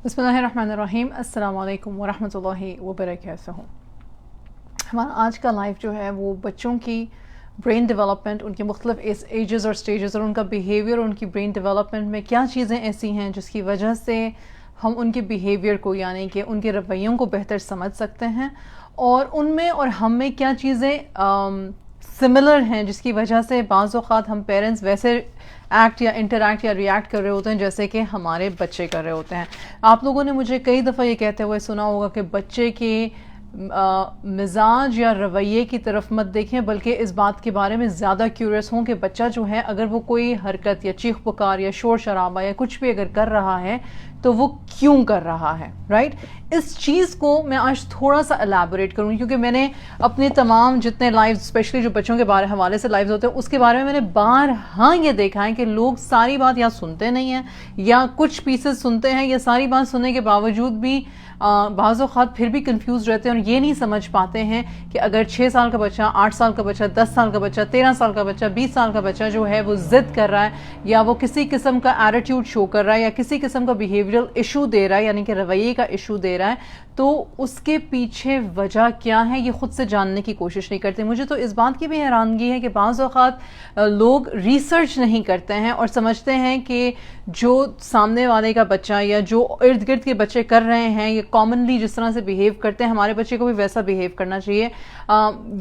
بسم اللہ الرحمن الرحیم. السلام علیکم ورحمۃ اللہ وبرکاتہ. ہمارا آج کا لائف جو ہے وہ بچوں کی برین ڈیولپمنٹ، ان کے مختلف ایجز اور سٹیجز اور ان کا بیہیویئر، ان کی برین ڈیولپمنٹ میں کیا چیزیں ایسی ہیں جس کی وجہ سے ہم ان کے بیہیویئر کو یعنی کہ ان کے رویوں کو بہتر سمجھ سکتے ہیں، اور ان میں اور ہم میں کیا چیزیں سملر ہیں جس کی وجہ سے بعض اوقات ہم پیرنٹس ویسے ایکٹ یا انٹریکٹ یا ریئیکٹ کر رہے ہوتے ہیں جیسے کہ ہمارے بچے کر رہے ہوتے ہیں. آپ لوگوں نے مجھے کئی دفعہ یہ کہتے ہوئے سنا ہوگا کہ بچے کے مزاج یا رویے کی طرف مت دیکھیں، بلکہ اس بات کے بارے میں زیادہ کیوریس ہوں کہ بچہ جو ہے اگر وہ کوئی حرکت یا چیخ پکار یا شور شرابہ یا کچھ بھی اگر کر رہا ہے تو وہ کیوں کر رہا ہے، رائٹ؟ اس چیز کو میں آج تھوڑا سا الیبوریٹ کروں گی، کیونکہ میں نے اپنے تمام جتنے لائیوز اسپیشلی جو بچوں کے حوالے سے لائیوز ہوتے ہیں اس کے بارے میں نے بارہا یہ دیکھا ہے کہ لوگ ساری بات یا سنتے نہیں ہیں یا کچھ پیسز سنتے ہیں، یا ساری بات سننے کے باوجود بھی بعض اوقات پھر بھی کنفیوز رہتے ہیں اور یہ نہیں سمجھ پاتے ہیں کہ اگر 6 سال کا بچہ، 8 سال کا بچہ، 10 سال کا بچہ، 13 سال کا بچہ، 20 سال کا بچہ جو ہے وہ ضد کر رہا ہے یا وہ کسی قسم کا ایٹیٹیوڈ شو کر رہا ہے یا کسی قسم کا بیہیویئرل ایشو دے رہا ہے یعنی کہ رویے کا ایشو دے رہا ہے، تو اس کے پیچھے وجہ کیا ہے یہ خود سے جاننے کی کوشش نہیں کرتے. مجھے تو اس بات کی بھی حیرانگی ہے کہ بعض اوقات لوگ ریسرچ نہیں کرتے ہیں اور سمجھتے ہیں کہ جو سامنے والے کا بچہ یا جو ارد گرد کے بچے کر رہے ہیں یہ کامنلی جس طرح سے بیہیو کرتے ہیں ہمارے بچے کو بھی ویسا بیہیو کرنا چاہیے.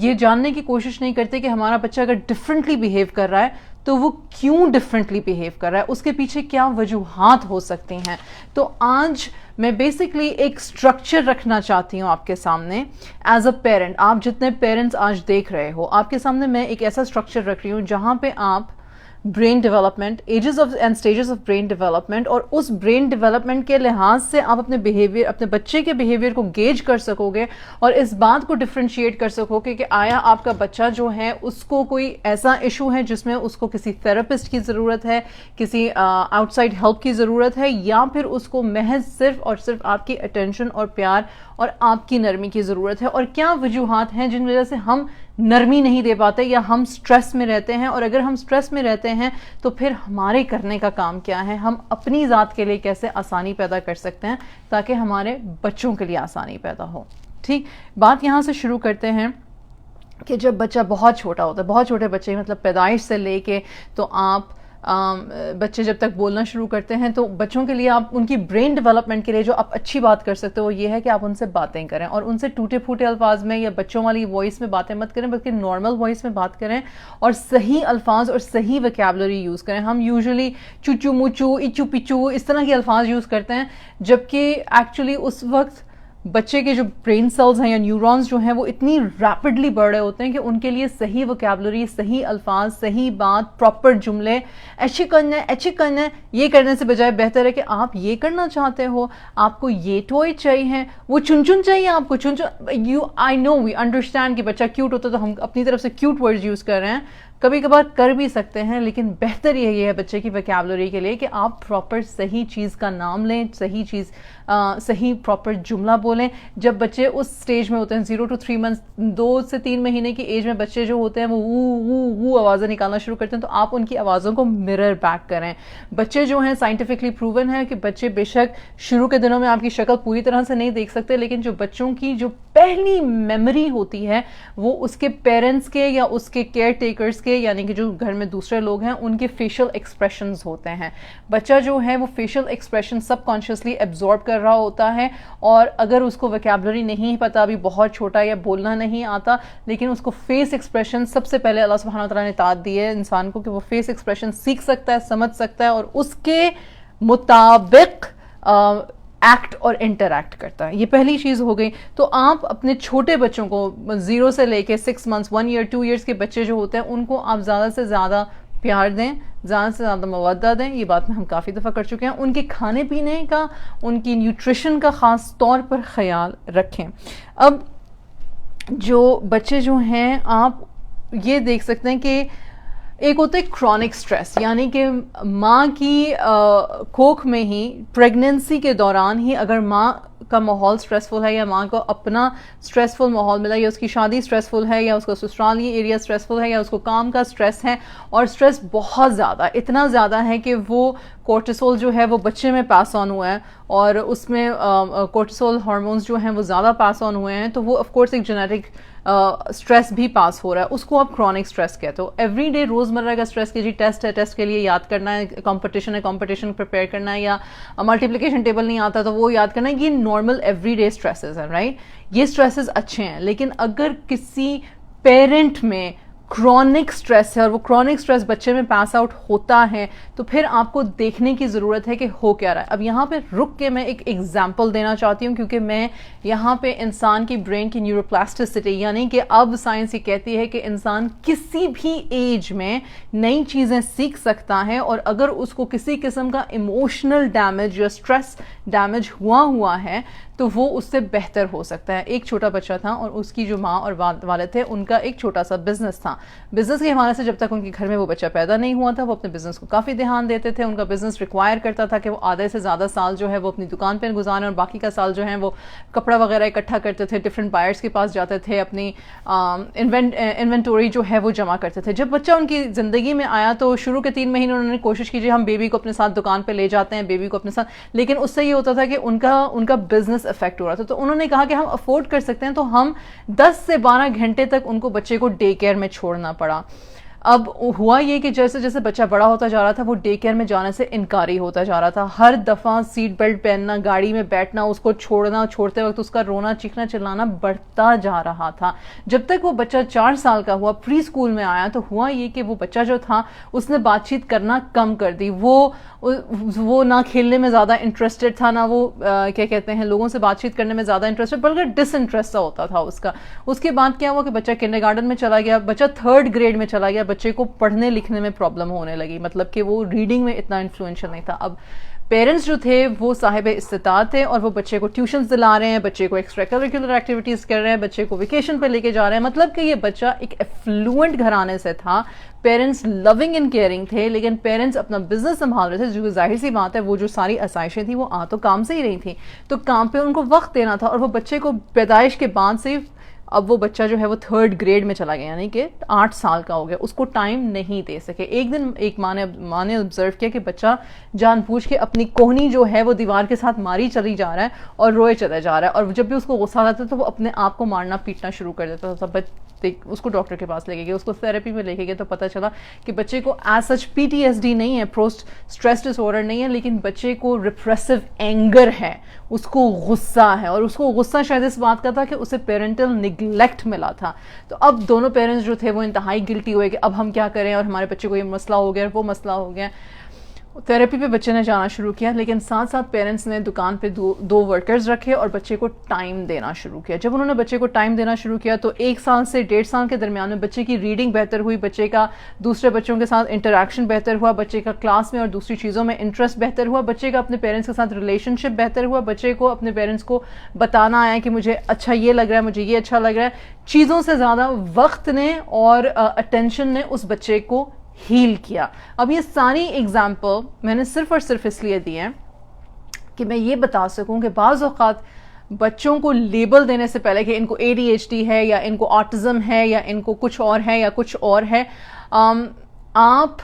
یہ جاننے کی کوشش نہیں کرتے کہ ہمارا بچہ اگر ڈفرینٹلی بیہیو کر رہا ہے تو وہ کیوں ڈفرینٹلی بیہیو کر رہا ہے، اس کے پیچھے کیا وجوہات ہو سکتی ہیں. تو آج میں بیسکلی ایک سٹرکچر رکھنا چاہتی ہوں آپ کے سامنے ایز اے پیرنٹ. آپ جتنے پیرنٹس آج دیکھ رہے ہو آپ کے سامنے میں ایک ایسا سٹرکچر رکھ رہی ہوں جہاں پہ آپ brain development, ages of and stages of brain development, اور اس برین ڈیولپمنٹ کے لحاظ سے آپ اپنے بیہیویئر، اپنے بچے کے بیہیویئر کو گیج کر سکو گے اور اس بات کو ڈفرینشیٹ کر سکو گے کہ آیا آپ کا بچہ جو ہے اس کو کوئی ایسا ایشو ہے جس میں اس کو کسی تھراپسٹ کی ضرورت ہے، کسی آؤٹ سائڈ ہیلپ کی ضرورت ہے، یا پھر اس کو محض صرف اور صرف آپ کی اٹینشن اور پیار اور آپ کی نرمی کی ضرورت ہے. اور کیا وجوہات ہیں جن وجہ سے ہم نرمی نہیں دے پاتے یا ہم سٹریس میں رہتے ہیں، اور اگر ہم سٹریس میں رہتے ہیں تو پھر ہمارے کرنے کا کام کیا ہے، ہم اپنی ذات کے لیے کیسے آسانی پیدا کر سکتے ہیں تاکہ ہمارے بچوں کے لیے آسانی پیدا ہو. ٹھیک، بات یہاں سے شروع کرتے ہیں کہ جب بچہ بہت چھوٹا ہوتا ہے، بہت چھوٹے بچے مطلب پیدائش سے لے کے تو آپ بچے جب تک بولنا شروع کرتے ہیں تو بچوں کے لیے آپ ان کی برین ڈیولپمنٹ کے لیے جو آپ اچھی بات کر سکتے ہو وہ یہ ہے کہ آپ ان سے باتیں کریں، اور ان سے ٹوٹے پھوٹے الفاظ میں یا بچوں والی وائس میں باتیں مت کریں بلکہ نارمل وائس میں بات کریں اور صحیح الفاظ اور صحیح ویکیبلری یوز کریں. ہم یوزلی چوچو موچو، اچو پچو اس طرح کے الفاظ یوز کرتے ہیں، جبکہ ایکچولی اس وقت بچے کے جو برین سیلز ہیں یا نیورونز جو ہیں وہ اتنی ریپڈلی بڑھ رہے ہوتے ہیں کہ ان کے لیے صحیح ووکیبلری، صحیح الفاظ، صحیح بات، پراپر جملے، ایسے کرنا ہے یہ کرنے سے بجائے بہتر ہے کہ آپ یہ کرنا چاہتے ہو، آپ کو یہ ٹوائے چاہیے، وہ چن چاہیے آپ کو آئی نو وی انڈرسٹینڈ کہ بچہ کیوٹ ہوتا ہے تو ہم اپنی طرف سے کیوٹ ورڈز یوز کر رہے ہیں، کبھی کبھار کر بھی سکتے ہیں، لیکن بہتر یہ ہے بچے کی ویکیبلری کے لیے کہ آپ پراپر صحیح چیز کا نام لیں، صحیح چیز، صحیح پراپر جملہ بولیں. جب بچے اس سٹیج میں ہوتے ہیں 0 to 3 months، 2 سے 3 مہینے کی ایج میں بچے جو ہوتے ہیں وہ آوازیں نکالنا شروع کرتے ہیں تو آپ ان کی آوازوں کو مرر بیک کریں. بچے جو ہیں سائنٹیفکلی پروون ہے کہ بچے بے شک شروع کے دنوں میں آپ کی شکل پوری طرح سے نہیں دیکھ سکتے، لیکن جو بچوں کی جو پہلی میموری ہوتی ہے وہ اس کے پیرنٹس کے یا اس کے کیئر ٹیکرز کے یعنی کہ جو گھر میں دوسرے لوگ ہیں ان کے فیشل ایکسپریشنز ہوتے ہیں. بچہ جو ہے وہ فیشل ایکسپریشن سب کانشیسلی ایبزارب کر رہا ہوتا ہے، اور اگر اس کو ویکیبلری نہیں پتا، ابھی بہت چھوٹا یا بولنا نہیں آتا، لیکن اس کو فیس ایکسپریشن سب سے پہلے اللہ سبحانہ وتعالیٰ نے اطاعت دی ہے انسان کو کہ وہ فیس ایکسپریشن سیکھ سکتا ہے، سمجھ سکتا ہے اور اس کے مطابق ایکٹ اور انٹریکٹ کرتا ہے. یہ پہلی چیز ہو گئی. تو آپ اپنے چھوٹے بچوں کو 0 سے لے کے 6 months 1 year 2 years کے بچے جو ہوتے ہیں ان کو آپ زیادہ سے زیادہ پیار دیں، زیادہ سے زیادہ مودہ دیں. یہ بات میں ہم کافی دفعہ کر چکے ہیں. ان کے کھانے پینے کا، ان کی نیوٹریشن کا خاص طور پر خیال رکھیں. اب جو بچے جو ہیں آپ یہ دیکھ سکتے ہیں کہ ایک ہوتا ہے کرونک سٹریس، یعنی کہ ماں کی کوکھ میں ہی پریگننسی کے دوران ہی اگر ماں کا ماحول سٹریسفل ہے یا ماں کو اپنا سٹریسفل ماحول ملا یا اس کی شادی سٹریسفل ہے یا اس کا سسرالی ایریا سٹریسفل ہے یا اس کو کام کا سٹریس ہے اور سٹریس بہت زیادہ اتنا زیادہ ہے کہ وہ کورٹیسول جو ہے وہ بچے میں پاس آن ہوا ہے اور اس میں کورٹیسول ہارمونز جو ہیں وہ زیادہ پاس آن ہوئے ہیں، تو وہ آف کورس ایک جینیٹک اسٹریس بھی پاس ہو رہا ہے، اس کو آپ کرونک اسٹریس کہتے ہو. ایوری ڈے روزمرہ کا اسٹریس کہ جی ٹیسٹ ہے، ٹیسٹ کے لیے یاد کرنا ہے، کمپٹیشن ہے، کمپٹیشن پریپیئر کرنا ہے، یا ملٹیپلیکیشن ٹیبل نہیں آتا تو وہ یاد کرنا ہے. یہ نارمل ایوری ڈے اسٹریسز ہیں، رائٹ؟ یہ اسٹریسز اچھے ہیں، لیکن اگر کسی پیرنٹ میں کرونک سٹریس ہے اور وہ کرونک سٹریس بچے میں پاس آؤٹ ہوتا ہے تو پھر آپ کو دیکھنے کی ضرورت ہے کہ ہو کیا رہا ہے. اب یہاں پہ رک کے میں ایک ایگزامپل دینا چاہتی ہوں، کیونکہ میں یہاں پہ انسان کی برین کی نیوروپلاسٹسٹی، یعنی کہ اب سائنس یہ کہتی ہے کہ انسان کسی بھی ایج میں نئی چیزیں سیکھ سکتا ہے، اور اگر اس کو کسی قسم کا ایموشنل ڈیمیج یا اسٹریس ڈیمیج ہوا ہے تو وہ اس سے بہتر ہو سکتا ہے. ایک چھوٹا بچہ تھا اور اس کی جو ماں اور والد تھے ان کا ایک چھوٹا سا بزنس تھا. بزنس کے حوالے سے جب تک ان کے گھر میں وہ بچہ پیدا نہیں ہوا تھا وہ اپنے بزنس کو کافی دھیان دیتے تھے. ان کا بزنس ریکوائر کرتا تھا کہ وہ آدھے سے زیادہ سال جو ہے وہ اپنی دکان پہ گزاریں اور باقی کا سال جو ہے وہ کپڑا وغیرہ اکٹھا کرتے تھے، ڈفرینٹ بائرس کے پاس جاتے تھے، اپنی انوینٹوری جو ہے وہ جمع کرتے تھے. جب بچہ ان کی زندگی میں آیا تو شروع کے 3 مہینے انہوں نے کوشش کی ہم بیبی کو اپنے ساتھ دکان پہ لے جاتے ہیں، بیبی کو اپنے ساتھ، لیکن اس سے یہ ہوتا تھا کہ ان کا بزنس افیکٹ ہو رہا تھا. تو انہوں نے کہا کہ ہم افورڈ کر سکتے ہیں تو ہم 10 سے 12 گھنٹے تک ان کو بچے کو ڈے کیئر میں چھوڑنا پڑا. اب ہوا یہ کہ جیسے جیسے بچہ بڑا ہوتا جا رہا تھا وہ ڈے کیئر میں جانے سے انکاری ہوتا جا رہا تھا. ہر دفعہ سیٹ بیلٹ پہننا، گاڑی میں بیٹھنا، اس کو چھوڑنا، چھوڑتے وقت اس کا رونا چیخنا چلانا بڑھتا جا رہا تھا. جب تک وہ بچہ 4 سال کا ہوا، پری اسکول میں آیا، تو ہوا یہ کہ وہ بچہ جو تھا اس نے بات چیت کرنا کم کر دی. وہ نہ کھیلنے میں زیادہ انٹرسٹڈ تھا، نہ وہ کیا کہتے ہیں لوگوں سے بات چیت کرنے میں زیادہ انٹرسٹڈ، بلکہ ڈس انٹرسٹ سا ہوتا تھا اس کا. اس کے بعد کیا ہوا کہ بچہ کنڈر گارڈن میں چلا گیا، بچہ 3rd گریڈ میں چلا گیا، بچے کو پڑھنے لکھنے میں پرابلم ہونے لگی، مطلب کہ وہ ریڈنگ میں اتنا انفلوئنشل نہیں تھا. اب پیرنٹس جو تھے وہ صاحب استطاعت تھے اور وہ بچے کو ٹیوشنز دلا رہے ہیں، بچے کو ایکسٹرا کریکولر ایکٹیویٹیز کر رہے ہیں، بچے کو ویکیشن پہ لے کے جا رہے ہیں. مطلب کہ یہ بچہ ایک ایفلوئنٹ گھرانے سے تھا، پیرنٹس لونگ اینڈ کیئرنگ تھے، لیکن پیرنٹس اپنا بزنس سنبھال رہے تھے. جو ظاہر سی بات ہے وہ جو ساری آسائشیں تھیں وہ تو کام سے ہی رہی تھیں، تو کام پہ ان کو وقت دینا تھا. اور وہ بچے کو پیدائش کے بعد سے اب وہ بچہ جو ہے وہ 3rd گریڈ میں چلا گیا، یعنی کہ 8 سال کا ہو گیا، اس کو ٹائم نہیں دے سکے. ایک دن ایک ماں نے آبزرو کیا کہ بچہ جان بوجھ کے اپنی کوہنی جو ہے وہ دیوار کے ساتھ ماری چلی جا رہا ہے اور روئے چلا جا رہا ہے، اور جب بھی اس کو غصہ آتا تھا تو وہ اپنے آپ کو مارنا پیٹنا شروع کر دیتا تھا. اس کو ڈاکٹر کے پاس لے کے گئے، اس کو تھراپی میں لے کے گئے تو پتہ چلا کہ بچے کو ایز سچ PTSD نہیں ہے، پوسٹ اسٹریس ڈس آرڈر نہیں ہے، لیکن بچے کو ریپریسو اینگر ہے، اس کو غصہ ہے، اور اس کو غصہ شاید اس بات کا تھا کہ اسے پیرنٹل نیگلیکٹ ملا تھا. تو اب دونوں پیرنٹس جو تھے وہ انتہائی گلٹی ہوئے کہ اب ہم کیا کریں، اور ہمارے بچے کو یہ مسئلہ ہو گیا، وہ مسئلہ ہو گیا. تھراپی پہ بچے نے جانا شروع کیا، لیکن ساتھ ساتھ پیرنٹس نے دکان پہ دو ورکرز رکھے اور بچے کو ٹائم دینا شروع کیا. جب انہوں نے بچے کو ٹائم دینا شروع کیا تو 1 سال سے 1.5 سال کے درمیان میں بچے کی ریڈنگ بہتر ہوئی، بچے کا دوسرے بچوں کے ساتھ انٹریکشن بہتر ہوا، بچے کا کلاس میں اور دوسری چیزوں میں انٹرسٹ بہتر ہوا، بچے کا اپنے پیرنٹس کے ساتھ ریلیشن شپ بہتر ہوا، بچے کو اپنے پیرنٹس کو بتانا آیا کہ مجھے اچھا یہ لگ رہا ہے، مجھے یہ اچھا لگ رہا ہے. چیزوں سے زیادہ وقت نے اور اٹینشن نے اس بچے کو ہیل کیا. اب یہ ساری ایگزامپل میں نے صرف اور صرف اس لیے دی ہیں کہ میں یہ بتا سکوں کہ بعض اوقات بچوں کو لیبل دینے سے پہلے کہ ان کو ADHD ہے یا ان کو آٹزم ہے یا ان کو کچھ اور ہے یا کچھ اور ہے، آپ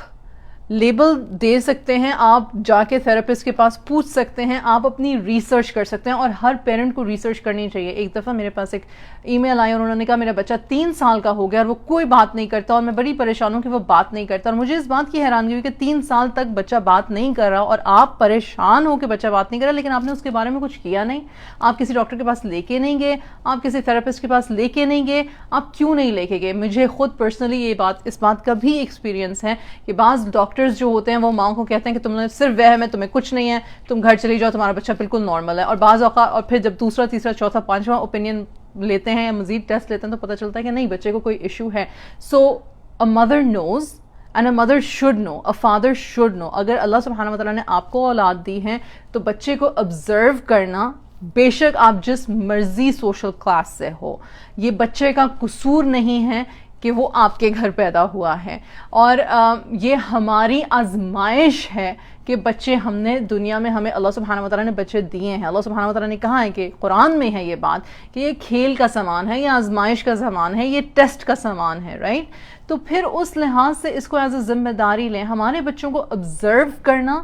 لیبل دے سکتے ہیں، آپ جا کے تھراپسٹ کے پاس پوچھ سکتے ہیں، آپ اپنی ریسرچ کر سکتے ہیں، اور ہر پیرنٹ کو ریسرچ کرنی چاہیے. ایک دفعہ میرے پاس ایک ای میل آئی اور انہوں نے کہا میرا بچہ 3 سال کا ہو گیا اور وہ کوئی بات نہیں کرتا، اور میں بڑی پریشان ہوں کہ وہ بات نہیں کرتا. اور مجھے اس بات کی حیرانگی ہوئی کہ 3 سال تک بچہ بات نہیں کر رہا اور آپ پریشان ہو کہ بچہ بات نہیں کر رہا، لیکن آپ نے اس کے بارے میں کچھ کیا نہیں. آپ کسی ڈاکٹر کے پاس لے کے نہیں گئے، آپ کسی تھراپسٹ کے پاس لے کے نہیں گئے. آپ کیوں نہیں لے کے گئے؟ مجھے خود پرسنلی اس بات کا بھی ایکسپیرینس ہے کہ بعض ڈاکٹرز جو ہوتے ہیں وہ ماں کو کہتے ہیں کہ تم نے صرف وہم ہے، تمہیں کچھ نہیں ہے، تم گھر چلی جاؤ، تمہارا بچہ بالکل نارمل ہے. اور بعض اوقات اور پھر جب دوسرا تیسرا چوتھا 5واں اوپینین لیتے ہیں یا مزید ٹیسٹ لیتے ہیں تو پتہ چلتا ہے کہ نہیں، بچے کو کوئی ایشو ہے. سو a mother knows and a mother should know, a father should know. اگر اللہ سبحانہ وتعالیٰ نے آپ کو اولاد دی ہے تو بچے کو observe کرنا، بے شک آپ جس مرضی سوشل کلاس سے ہو، یہ بچے کا قصور نہیں ہے کہ وہ آپ کے گھر پیدا ہوا ہے، اور یہ ہماری آزمائش ہے کہ بچے ہم نے دنیا میں، ہمیں اللہ سبحانہ وتعالیٰ نے بچے دیے ہیں. اللہ سبحانہ وتعالیٰ نے کہا ہے کہ قرآن میں ہے یہ بات کہ یہ کھیل کا سامان ہے، یہ آزمائش کا سامان ہے، یہ ٹیسٹ کا سامان ہے، رائٹ؟ تو پھر اس لحاظ سے اس کو ایز اے ذمہ داری لیں. ہمارے بچوں کو آبزرو کرنا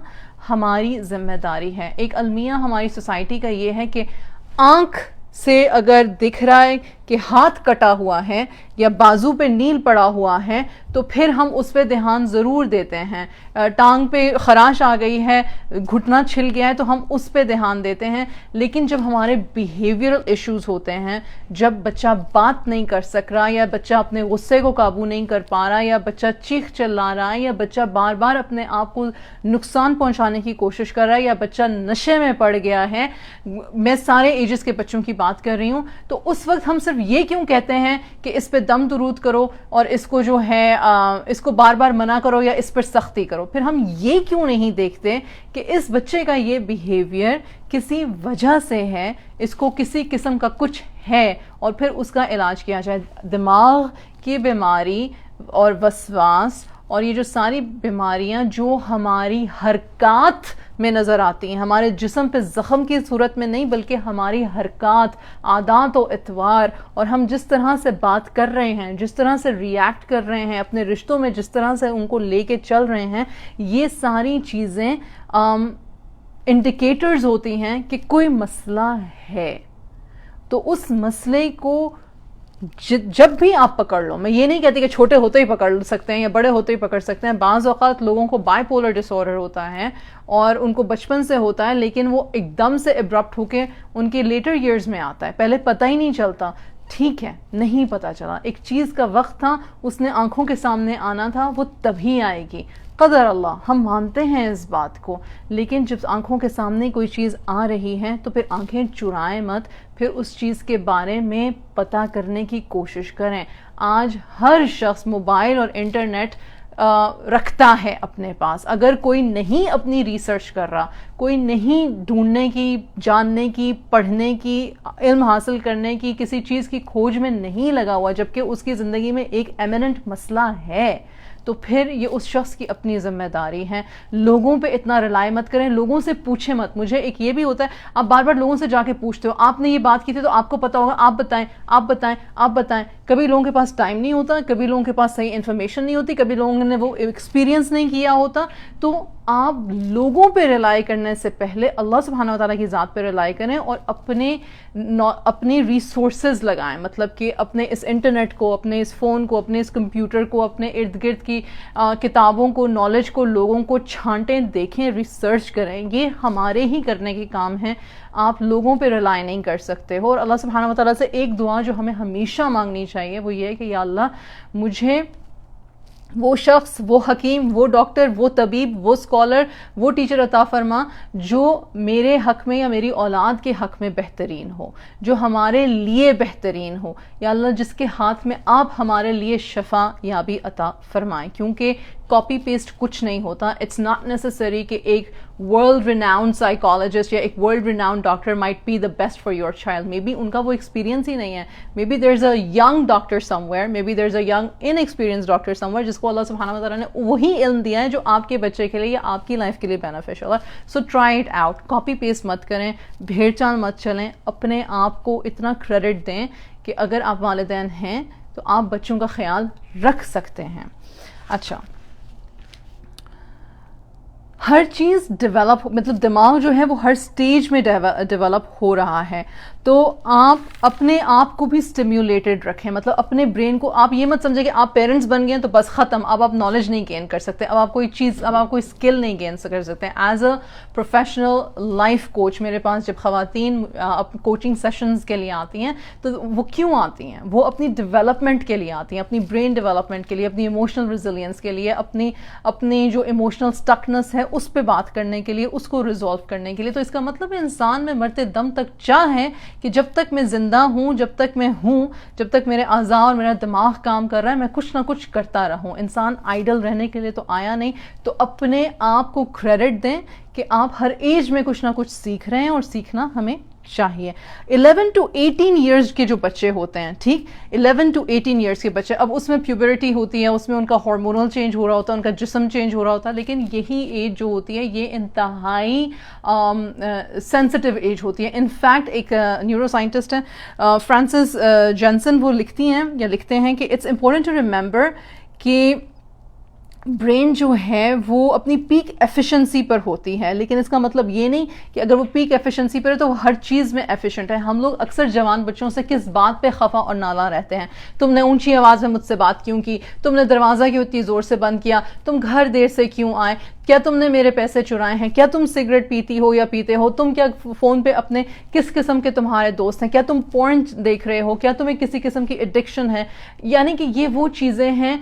ہماری ذمہ داری ہے. ایک المیہ ہماری سوسائٹی کا یہ ہے کہ آنکھ سے اگر دکھ رہا ہے کہ ہاتھ کٹا ہوا ہے یا بازو پہ نیل پڑا ہوا ہے تو پھر ہم اس پہ دھیان ضرور دیتے ہیں. ٹانگ پہ خراش آ گئی ہے، گھٹنا چھل گیا ہے تو ہم اس پہ دھیان دیتے ہیں. لیکن جب ہمارے بیہیویئرل ایشوز ہوتے ہیں، جب بچہ بات نہیں کر سک رہا، یا بچہ اپنے غصے کو قابو نہیں کر پا رہا، یا بچہ چیخ چلا رہا ہے، یا بچہ بار بار اپنے آپ کو نقصان پہنچانے کی کوشش کر رہا ہے، یا بچہ نشے میں پڑ گیا ہے، میں سارے ایجز کے بچوں کی بات کر رہی ہوں، تو اس وقت ہم صرف یہ کیوں کہتے ہیں کہ اس پہ دم درود کرو اور اس کو جو ہے اس کو بار بار منع کرو یا اس پر سختی کرو؟ پھر ہم یہ کیوں نہیں دیکھتے کہ اس بچے کا یہ بیہیویئر کسی وجہ سے ہے، اس کو کسی قسم کا کچھ ہے، اور پھر اس کا علاج کیا جائے. دماغ کی بیماری اور وسواس اور یہ جو ساری بیماریاں جو ہماری حرکات میں نظر آتی ہیں، ہمارے جسم پہ زخم کی صورت میں نہیں بلکہ ہماری حرکات، عادات و اطوار، اور ہم جس طرح سے بات کر رہے ہیں، جس طرح سے ریاکٹ کر رہے ہیں اپنے رشتوں میں، جس طرح سے ان کو لے کے چل رہے ہیں، یہ ساری چیزیں انڈیکیٹرز ہوتی ہیں کہ کوئی مسئلہ ہے. تو اس مسئلے کو جب بھی آپ پکڑ لو، میں یہ نہیں کہتی کہ چھوٹے ہوتے ہی پکڑ سکتے ہیں یا بڑے ہوتے ہی پکڑ سکتے ہیں. بعض اوقات لوگوں کو بائی پولر ڈس آرڈر ہوتا ہے اور ان کو بچپن سے ہوتا ہے، لیکن وہ ایک دم سے ابرپٹ ہو کے ان کے لیٹر ایئرز میں آتا ہے، پہلے پتہ ہی نہیں چلتا. ٹھیک ہے، نہیں پتہ چلا، ایک چیز کا وقت تھا، اس نے آنکھوں کے سامنے آنا تھا، وہ تبھی آئے گی. قدر اللہ، ہم مانتے ہیں اس بات کو، لیکن جب آنکھوں کے سامنے کوئی چیز آ رہی ہے تو پھر آنکھیں چرائیں مت، پھر اس چیز کے بارے میں پتہ کرنے کی کوشش کریں. آج ہر شخص موبائل اور انٹرنیٹ رکھتا ہے اپنے پاس. اگر کوئی نہیں اپنی ریسرچ کر رہا، کوئی نہیں ڈھونڈنے کی، جاننے کی، پڑھنے کی، علم حاصل کرنے کی، کسی چیز کی کھوج میں نہیں لگا ہوا جبکہ اس کی زندگی میں ایک ایمیننٹ مسئلہ ہے، تو پھر یہ اس شخص کی اپنی ذمہ داری ہے. لوگوں پہ اتنا رلائی مت کریں، لوگوں سے پوچھیں مت. مجھے ایک یہ بھی ہوتا ہے، آپ بار بار لوگوں سے جا کے پوچھتے ہو، آپ نے یہ بات کی تھی تو آپ کو پتا ہوگا، آپ بتائیں آپ بتائیں آپ بتائیں. کبھی لوگوں کے پاس ٹائم نہیں ہوتا، کبھی لوگوں کے پاس صحیح انفارمیشن نہیں ہوتی، کبھی لوگوں نے وہ ایکسپیرینس نہیں کیا ہوتا. تو آپ لوگوں پہ رلائی کرنے سے پہلے اللہ سبحانہ وتعالیٰ کی ذات پہ رلائی کریں اور اپنے ریسورسز لگائیں. مطلب کہ اپنے اس انٹرنیٹ کو، اپنے اس فون کو، اپنے اس کمپیوٹر کو، اپنے ارد گرد کی کتابوں کو، نالج کو، لوگوں کو چھانٹیں، دیکھیں، ریسرچ کریں. یہ ہمارے ہی کرنے کے کام ہیں، آپ لوگوں پہ رلائی نہیں کر سکتے ہو. اور اللہ سبحانہ وتعالیٰ سے ایک دعا جو ہمیں ہمیشہ مانگنی چاہیے وہ یہ ہے کہ یا اللہ، مجھے وہ شخص، وہ حکیم، وہ ڈاکٹر، وہ طبیب، وہ اسکالر، وہ ٹیچر عطا فرما جو میرے حق میں یا میری اولاد کے حق میں بہترین ہو، جو ہمارے لیے بہترین ہو. یا اللہ، جس کے ہاتھ میں آپ ہمارے لیے شفا یابی عطا فرمائیں. کیونکہ کاپی پیسٹ کچھ نہیں ہوتا. اٹس ناٹ نیسسری کہ ایک ورلڈ ریناؤنڈ سائیکالوجسٹ یا ایک world renowned doctor might be the best for your child. Maybe ان کا وہ ایکسپیرینس ہی نہیں ہے. Maybe there is a young doctor somewhere, maybe there is a young inexperience doctor somewhere, جس کو اللہ سبحانہ وتعالیٰ نے وہی علم دیا ہے جو آپ کے بچے کے لیے یا آپ کی لائف کے لیے بینیفیشل ہے. So try it out. Copy paste مت کریں، بھیڑ چال مت چلیں. اپنے آپ کو اتنا کریڈٹ دیں کہ اگر آپ والدین ہیں تو آپ بچوں کا خیال رکھ سکتے ہیں. اچھا، ہر چیز ڈیولپ، مطلب دماغ جو ہے وہ ہر سٹیج میں ڈیولپ ہو رہا ہے. تو آپ اپنے آپ کو بھی سٹیمیولیٹڈ رکھیں. مطلب اپنے برین کو آپ یہ مت سمجھیں کہ آپ پیرنٹس بن گئے ہیں تو بس ختم، اب آپ نالج نہیں گین کر سکتے، اب آپ کوئی چیز، اب آپ کوئی اسکل نہیں گین کر سکتے. As a professional life coach میرے پاس جب خواتین کوچنگ سیشنز کے لیے آتی ہیں تو وہ کیوں آتی ہیں؟ وہ اپنی ڈیولپمنٹ کے لیے آتی ہیں، اپنی برین ڈیولپمنٹ کے لیے، اپنی ایموشنل ریزیلینس کے لیے، اپنی جو ایموشنل اسٹکنس ہے اس پہ بات کرنے کے لیے، اس کو ریزالو کرنے کے لیے. تو اس کا مطلب ہے انسان میں مرتے دم تک چاہ ہے کہ جب تک میں زندہ ہوں، جب تک میں ہوں، جب تک میرے اعضاء اور میرا دماغ کام کر رہا ہے، میں کچھ نہ کچھ کرتا رہوں. انسان آئیڈل رہنے کے لیے تو آیا نہیں. تو اپنے آپ کو کریڈٹ دیں کہ آپ ہر ایج میں کچھ نہ کچھ سیکھ رہے ہیں اور سیکھنا ہمیں چاہیے. 11 to 18 ایئرس کے جو بچے ہوتے ہیں, ٹھیک, 11 to 18 ایئرس کے بچے, اب اس میں پیوبرٹی ہوتی ہے, اس میں ان کا ہارمونل چینج ہو رہا ہوتا ہے, ان کا جسم چینج ہو رہا ہوتا ہے, لیکن یہی ایج جو ہوتی ہے یہ انتہائی سینسٹیو ایج ہوتی ہے. انفیکٹ ایک نیورو سائنٹسٹ ہیں فرانسس جینسن, وہ لکھتی ہیں یا لکھتے ہیں کہ اٹس امپورٹنٹ ٹو ریممبر کہ برین جو ہے وہ اپنی پیک ایفیشنسی پر ہوتی ہے, لیکن اس کا مطلب یہ نہیں کہ اگر وہ پیک ایفیشنسی پر ہے تو وہ ہر چیز میں ایفیشنٹ ہے. ہم لوگ اکثر جوان بچوں سے کس بات پہ خفا اور نالاں رہتے ہیں, تم نے اونچی آواز میں مجھ سے بات کیوں کی, تم نے دروازہ کیوں اتنی زور سے بند کیا, تم گھر دیر سے کیوں آئے, کیا تم نے میرے پیسے چرائے ہیں, کیا تم سگریٹ پیتی ہو یا پیتے ہو, تم کیا فون پہ اپنے کس قسم کے تمہارے دوست ہیں, کیا تم پورن دیکھ رہے ہو, کیا تمہیں کسی قسم کی ایڈکشن ہے. یعنی کہ یہ وہ چیزیں ہیں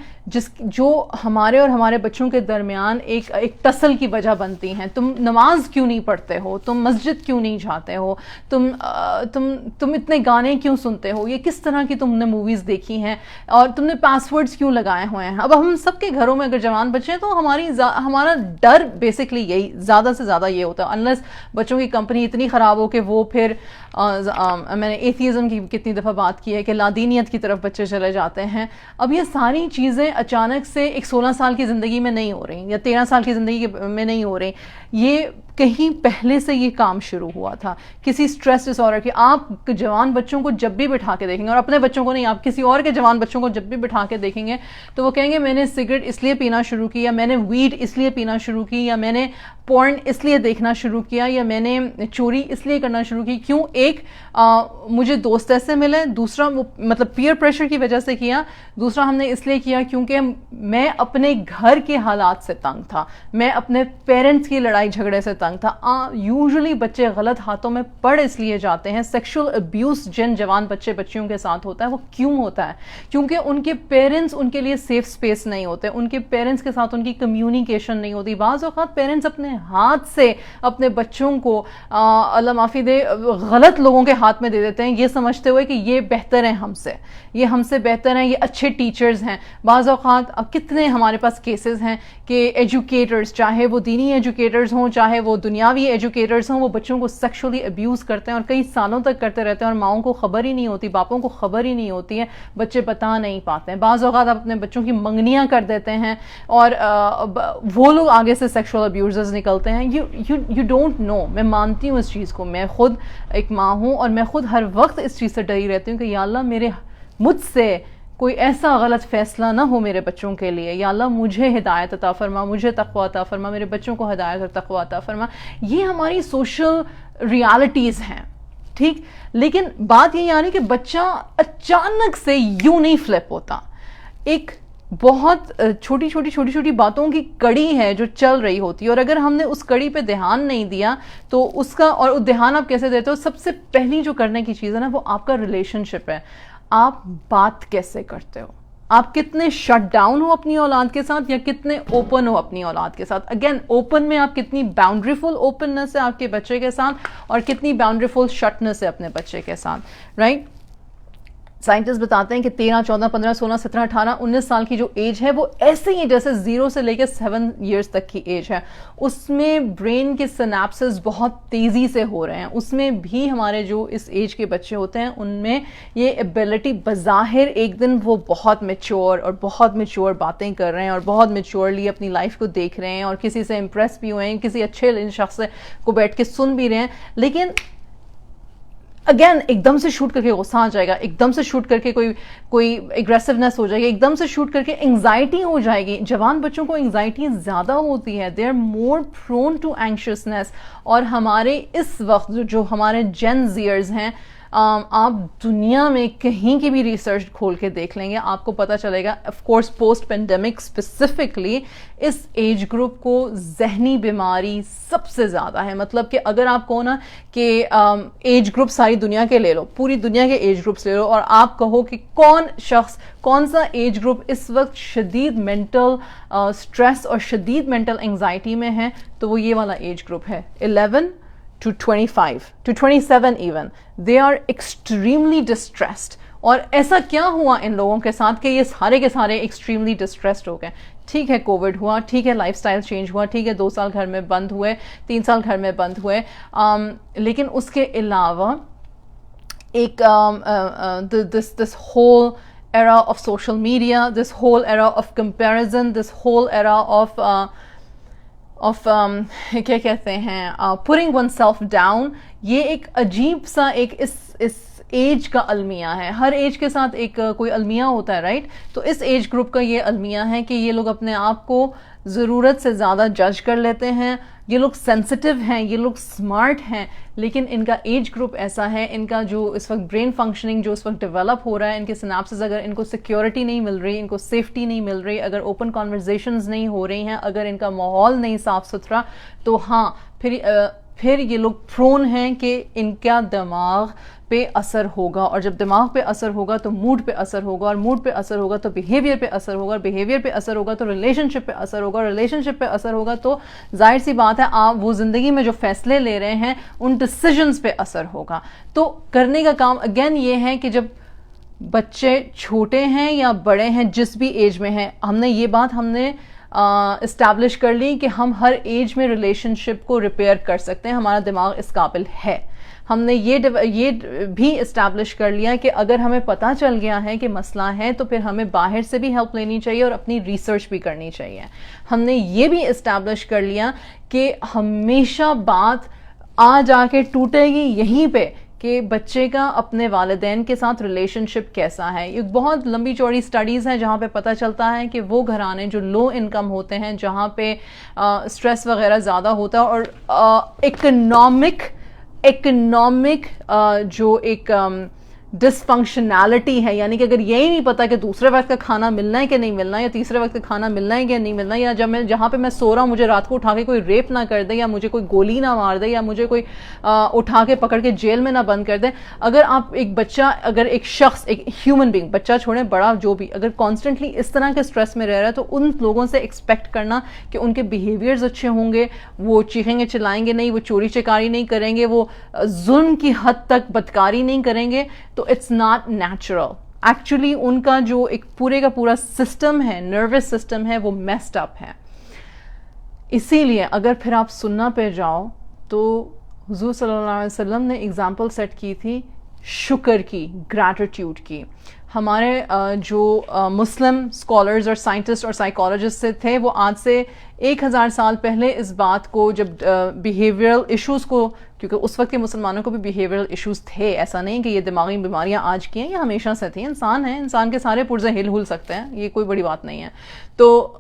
جو ہمارے اور ہمارے بچوں کے درمیان ایک ٹسل کی وجہ بنتی ہیں. تم نماز کیوں نہیں پڑھتے ہو, تم مسجد کیوں نہیں جاتے ہو, تم اتنے گانے کیوں سنتے ہو, یہ کس طرح کی تم نے موویز دیکھی ہیں, اور تم نے پاس ورڈز کیوں لگائے ہوئے ہیں. اب ہم سب کے گھروں میں اگر جوان بچے ہیں تو ہمارا ڈر بیسکلی یہی زیادہ سے زیادہ یہ ہوتا ہے, انلیس بچوں کی کمپنی اتنی خراب ہو کہ وہ پھر میں نے ایتھیزم کی کتنی دفعہ بات کی ہے کہ لادینیت کی طرف بچے چلے جاتے ہیں. اب یہ ساری چیزیں اچانک سے ایک 16 سال کی زندگی میں نہیں ہو رہی یا 13 سال کی زندگی میں نہیں ہو رہی, یہ کہیں پہلے سے یہ کام شروع ہوا تھا کسی سٹریس ڈس آرڈر کی. آپ جوان بچوں کو جب بھی بٹھا کے دیکھیں گے, اور اپنے بچوں کو نہیں, آپ کسی اور کے جوان بچوں کو جب بھی بٹھا کے دیکھیں گے تو وہ کہیں گے میں نے سگریٹ اس لیے پینا شروع کی, یا میں نے ویڈ اس لیے پینا شروع کی, یا میں نے پورن اس لیے دیکھنا شروع کیا, یا میں نے چوری اس لیے کرنا شروع کی. کیوں؟ ایک مجھے دوست ایسے ملے, دوسرا مطلب پیئر پریشر کی وجہ سے کیا, دوسرا ہم نے اس لیے کیا کیونکہ میں اپنے گھر کے حالات سے تنگ تھا, میں اپنے پیرنٹس کی لڑائی جھگڑے سے تنگ تھا. یوزلی بچے غلط ہاتھوں میں پڑ اس لیے جاتے ہیں. سیکشل ابیوز جن جوان بچیوں کے ساتھ ہوتا ہے وہ کیوں ہوتا ہے؟ کیونکہ ان کے پیرنٹس ان کے لیے سیف سپیس نہیں ہوتے, ان کے پیرنٹس کے ساتھ ان کی کمیونیکیشن نہیں ہوتی. بعض اوقات پیرنٹس اپنے ہاتھ سے اپنے بچوں کو اللہ معافی دے غلط لوگوں کے ہاتھ میں دے دیتے ہیں, یہ سمجھتے ہوئے کہ یہ بہتر ہیں ہم سے, یہ ہم سے بہتر ہیں, یہ اچھے ٹیچرز ہیں. بعض اوقات کتنے ہمارے پاس کیسز ہیں کہ ایجوکیٹرز, چاہے وہ دینی ایجوکیٹرز ہوں چاہے وہ دنیاوی ایجوکیٹرز ہوں, وہ بچوں کو سیکشولی ابیوز کرتے ہیں اور کئی سالوں تک کرتے رہتے ہیں, اور ماؤں کو خبر ہی نہیں ہوتی, باپوں کو خبر ہی نہیں ہوتی ہے, بچے بتا نہیں پاتے ہیں. بعض اوقات آپ اپنے بچوں کی منگنیاں کر دیتے ہیں اور وہ لوگ آگے سے سیکشول ابیوزرز نکلتے ہیں. You don't know. میں مانتی ہوں اس چیز کو, میں خود ایک ماں ہوں اور میں خود ہر وقت اس چیز سے ڈری رہتی ہوں کہ یا اللہ مجھ سے کوئی ایسا غلط فیصلہ نہ ہو میرے بچوں کے لیے, یا اللہ مجھے ہدایت عطا فرما, مجھے تقوی عطا فرما, میرے بچوں کو ہدایت اور تقوی عطا فرما. یہ ہماری سوشل ریالٹیز ہیں, ٹھیک, لیکن بات یہ یعنی کہ بچہ اچانک سے یوں نہیں فلپ ہوتا. ایک بہت چھوٹی باتوں کی کڑی ہے جو چل رہی ہوتی ہے, اور اگر ہم نے اس کڑی پہ دھیان نہیں دیا تو اس کا, اور دھیان آپ کیسے دیتے ہو, سب سے پہلی جو کرنے کی چیز ہے نا وہ آپ کا ریلیشن شپ ہے. آپ بات کیسے کرتے ہو, آپ کتنے شٹ ڈاؤن ہو اپنی اولاد کے ساتھ یا کتنے اوپن ہو اپنی اولاد کے ساتھ. اگین اوپن میں آپ کتنی باؤنڈری فل اوپننس ہے آپ کے بچے کے ساتھ, اور کتنی باؤنڈری فل شٹنس ہے اپنے بچے کے ساتھ, رائٹ. سائنٹسٹ بتاتے ہیں کہ 13, 14, 15, 16, 17, 18, 19 سال کی جو ایج ہے وہ ایسے ہی جیسے 0 سے لے کے 7 ایئرس تک کی ایج ہے. اس میں برین کے سنیپسز بہت تیزی سے ہو رہے ہیں. اس میں بھی ہمارے جو اس ایج کے بچے ہوتے ہیں ان میں یہ ایبلٹی بظاہر ایک دن وہ بہت میچور اور بہت میچور باتیں کر رہے ہیں اور بہت میچورلی اپنی لائف کو دیکھ رہے ہیں اور کسی سے امپریس بھی ہوئے ہیں, کسی اچھے شخص کو بیٹھ کے سن بھی رہے ہیں, لیکن اگین ایک دم سے شوٹ کر کے غصہ آ جائے گا, ایک دم سے شوٹ کر کے کوئی ایگریسونیس ہو جائے گی, ایک دم سے شوٹ کر کے انگزائٹی ہو جائے گی. جوان بچوں کو انگزائٹی زیادہ ہوتی ہے, they are more prone to اینکشسنس. اور ہمارے اس وقت جو ہمارے جین زیئرز ہیں, آپ دنیا میں کہیں کی بھی ریسرچ کھول کے دیکھ لیں گے, آپ کو پتہ چلے گا. Of course post pandemic specifically اس ایج گروپ کو ذہنی بیماری سب سے زیادہ ہے. مطلب کہ اگر آپ کو نا کہ ایج گروپ ساری دنیا کے لے لو, پوری دنیا کے ایج گروپس لے لو, اور آپ کہو کہ کون سا ایج گروپ اس وقت شدید مینٹل اسٹریس اور شدید مینٹل انگزائٹی میں ہے, تو وہ یہ والا ایج گروپ ہے 11 to 25 to 27 even. They are extremely distressed. اور ایسا کیا ہوا ان لوگوں کے ساتھ کہ یہ سارے کے سارے ایکسٹریملی ڈسٹریسڈ ہو گئے؟ ٹھیک ہے کووڈ ہوا, ٹھیک ہے لائف سٹائل چینج ہوا, ٹھیک ہے 2 سال گھر میں بند ہوئے, 3 سال گھر میں بند ہوئے, لیکن اس کے علاوہ ایک this whole era of social media, this whole era of comparison, this whole era of کیا کہتے ہیں putting oneself down. یہ ایک عجیب سا ایک اس ایج کا المیہ ہے. ہر ایج کے ساتھ ایک کوئی المیہ ہوتا ہے رائٹ. تو اس ایج گروپ کا یہ المیہ ہے کہ یہ لوگ اپنے آپ کو ضرورت سے زیادہ جج کر لیتے ہیں. یہ لوگ سینسٹیو ہیں, یہ لوگ اسمارٹ ہیں, لیکن ان کا ایج گروپ ایسا ہے, ان کا جو اس وقت برین فنکشننگ جو اس وقت ڈیولپ ہو رہا ہے, ان کے سنیپسز اگر ان کو سیکیورٹی نہیں مل رہی, ان کو سیفٹی نہیں مل رہی, اگر اوپن کانورزیشنز نہیں ہو رہی ہیں, اگر ان کا ماحول نہیں صاف ستھرا, تو ہاں پھر یہ لوگ پرون ہیں کہ ان کا دماغ پہ اثر ہوگا, اور جب دماغ پہ اثر ہوگا تو موڈ پہ اثر ہوگا, اور موڈ پہ اثر ہوگا تو بیہیویئر پہ اثر ہوگا, اور بیہیویئر پہ اثر ہوگا تو ریلیشن شپ پہ اثر ہوگا, اور ریلیشن شپ پہ اثر ہوگا تو ظاہر سی بات ہے آپ وہ زندگی میں جو فیصلے لے رہے ہیں ان ڈیسیجنز پہ اثر ہوگا. تو کرنے کا کام اگین یہ ہے کہ جب بچے چھوٹے ہیں یا بڑے ہیں, جس بھی ایج میں ہیں, ہم نے اسٹیبلش کر لی کہ ہم ہر ایج میں ریلیشن شپ کو ریپیئر کر سکتے ہیں, ہمارا دماغ اس قابل ہے. ہم نے یہ بھی اسٹیبلش کر لیا کہ اگر ہمیں پتہ چل گیا ہے کہ مسئلہ ہے تو پھر ہمیں باہر سے بھی ہیلپ لینی چاہیے اور اپنی ریسرچ بھی کرنی چاہیے. ہم نے یہ بھی اسٹیبلش کر لیا کہ ہمیشہ بات آ جا کے ٹوٹے گی یہیں پہ کہ بچے کا اپنے والدین کے ساتھ ریلیشن شپ کیسا ہے. یہ بہت لمبی چوڑی سٹڈیز ہیں جہاں پہ پتہ چلتا ہے کہ وہ گھرانے جو لو انکم ہوتے ہیں, جہاں پہ اسٹریس وغیرہ زیادہ ہوتا ہے, اور اکنامک جو ایک ڈس فنکشنالٹی ہے, یعنی کہ اگر یہی نہیں پتا کہ دوسرے وقت کا کھانا ملنا ہے کہ نہیں ملنا, یا تیسرے وقت کا کھانا ملنا ہے کہ نہیں ملنا, یا جہاں پہ میں سو رہا ہوں مجھے رات کو اٹھا کے کوئی ریپ نہ کر دے, یا مجھے کوئی گولی نہ مار دے, یا مجھے کوئی اٹھا کے پکڑ کے جیل میں نہ بند کر دے. اگر آپ ایک بچہ, اگر ایک شخص, ایک ہیومن بینگ, بچہ چھوڑیں بڑا جو بھی, اگر کانسٹنٹلی اس طرح کے اسٹریس میں رہ رہا ہے, تو ان لوگوں سے ایکسپیکٹ کرنا کہ ان کے بیہیویئرز اچھے ہوں گے, وہ چیخیں گے چلائیں گے نہیں, وہ چوری چکاری نہیں کریں گے, وہ ظلم کی حد تک بدکاری نہیں کریں گے, تو اٹس ناٹ نیچرل. ایکچولی ان کا جو ایک پورے کا پورا سسٹم ہے, نروس سسٹم ہے, وہ میسڈ اپ ہے. اسی لیے اگر پھر آپ سننا پہ جاؤ تو حضور صلی اللہ علیہ وسلم نے اگزامپل سیٹ کی تھی شکر کی, گریٹیٹیوڈ کی. ہمارے جو مسلم اسکالرز اور سائنٹسٹ اور سائیکالوجسٹ سے تھے, وہ آج سے 1000 سال پہلے اس بات کو, جب بیہیویئرل ایشوز کو, کیونکہ اس وقت کے مسلمانوں کو بھی بیہیویئرل ایشوز تھے, ایسا نہیں کہ یہ دماغی بیماریاں آج کی ہیں, یہ ہمیشہ سے تھیں. انسان ہیں, انسان کے سارے پرزے ہل سکتے ہیں, یہ کوئی بڑی بات نہیں ہے. تو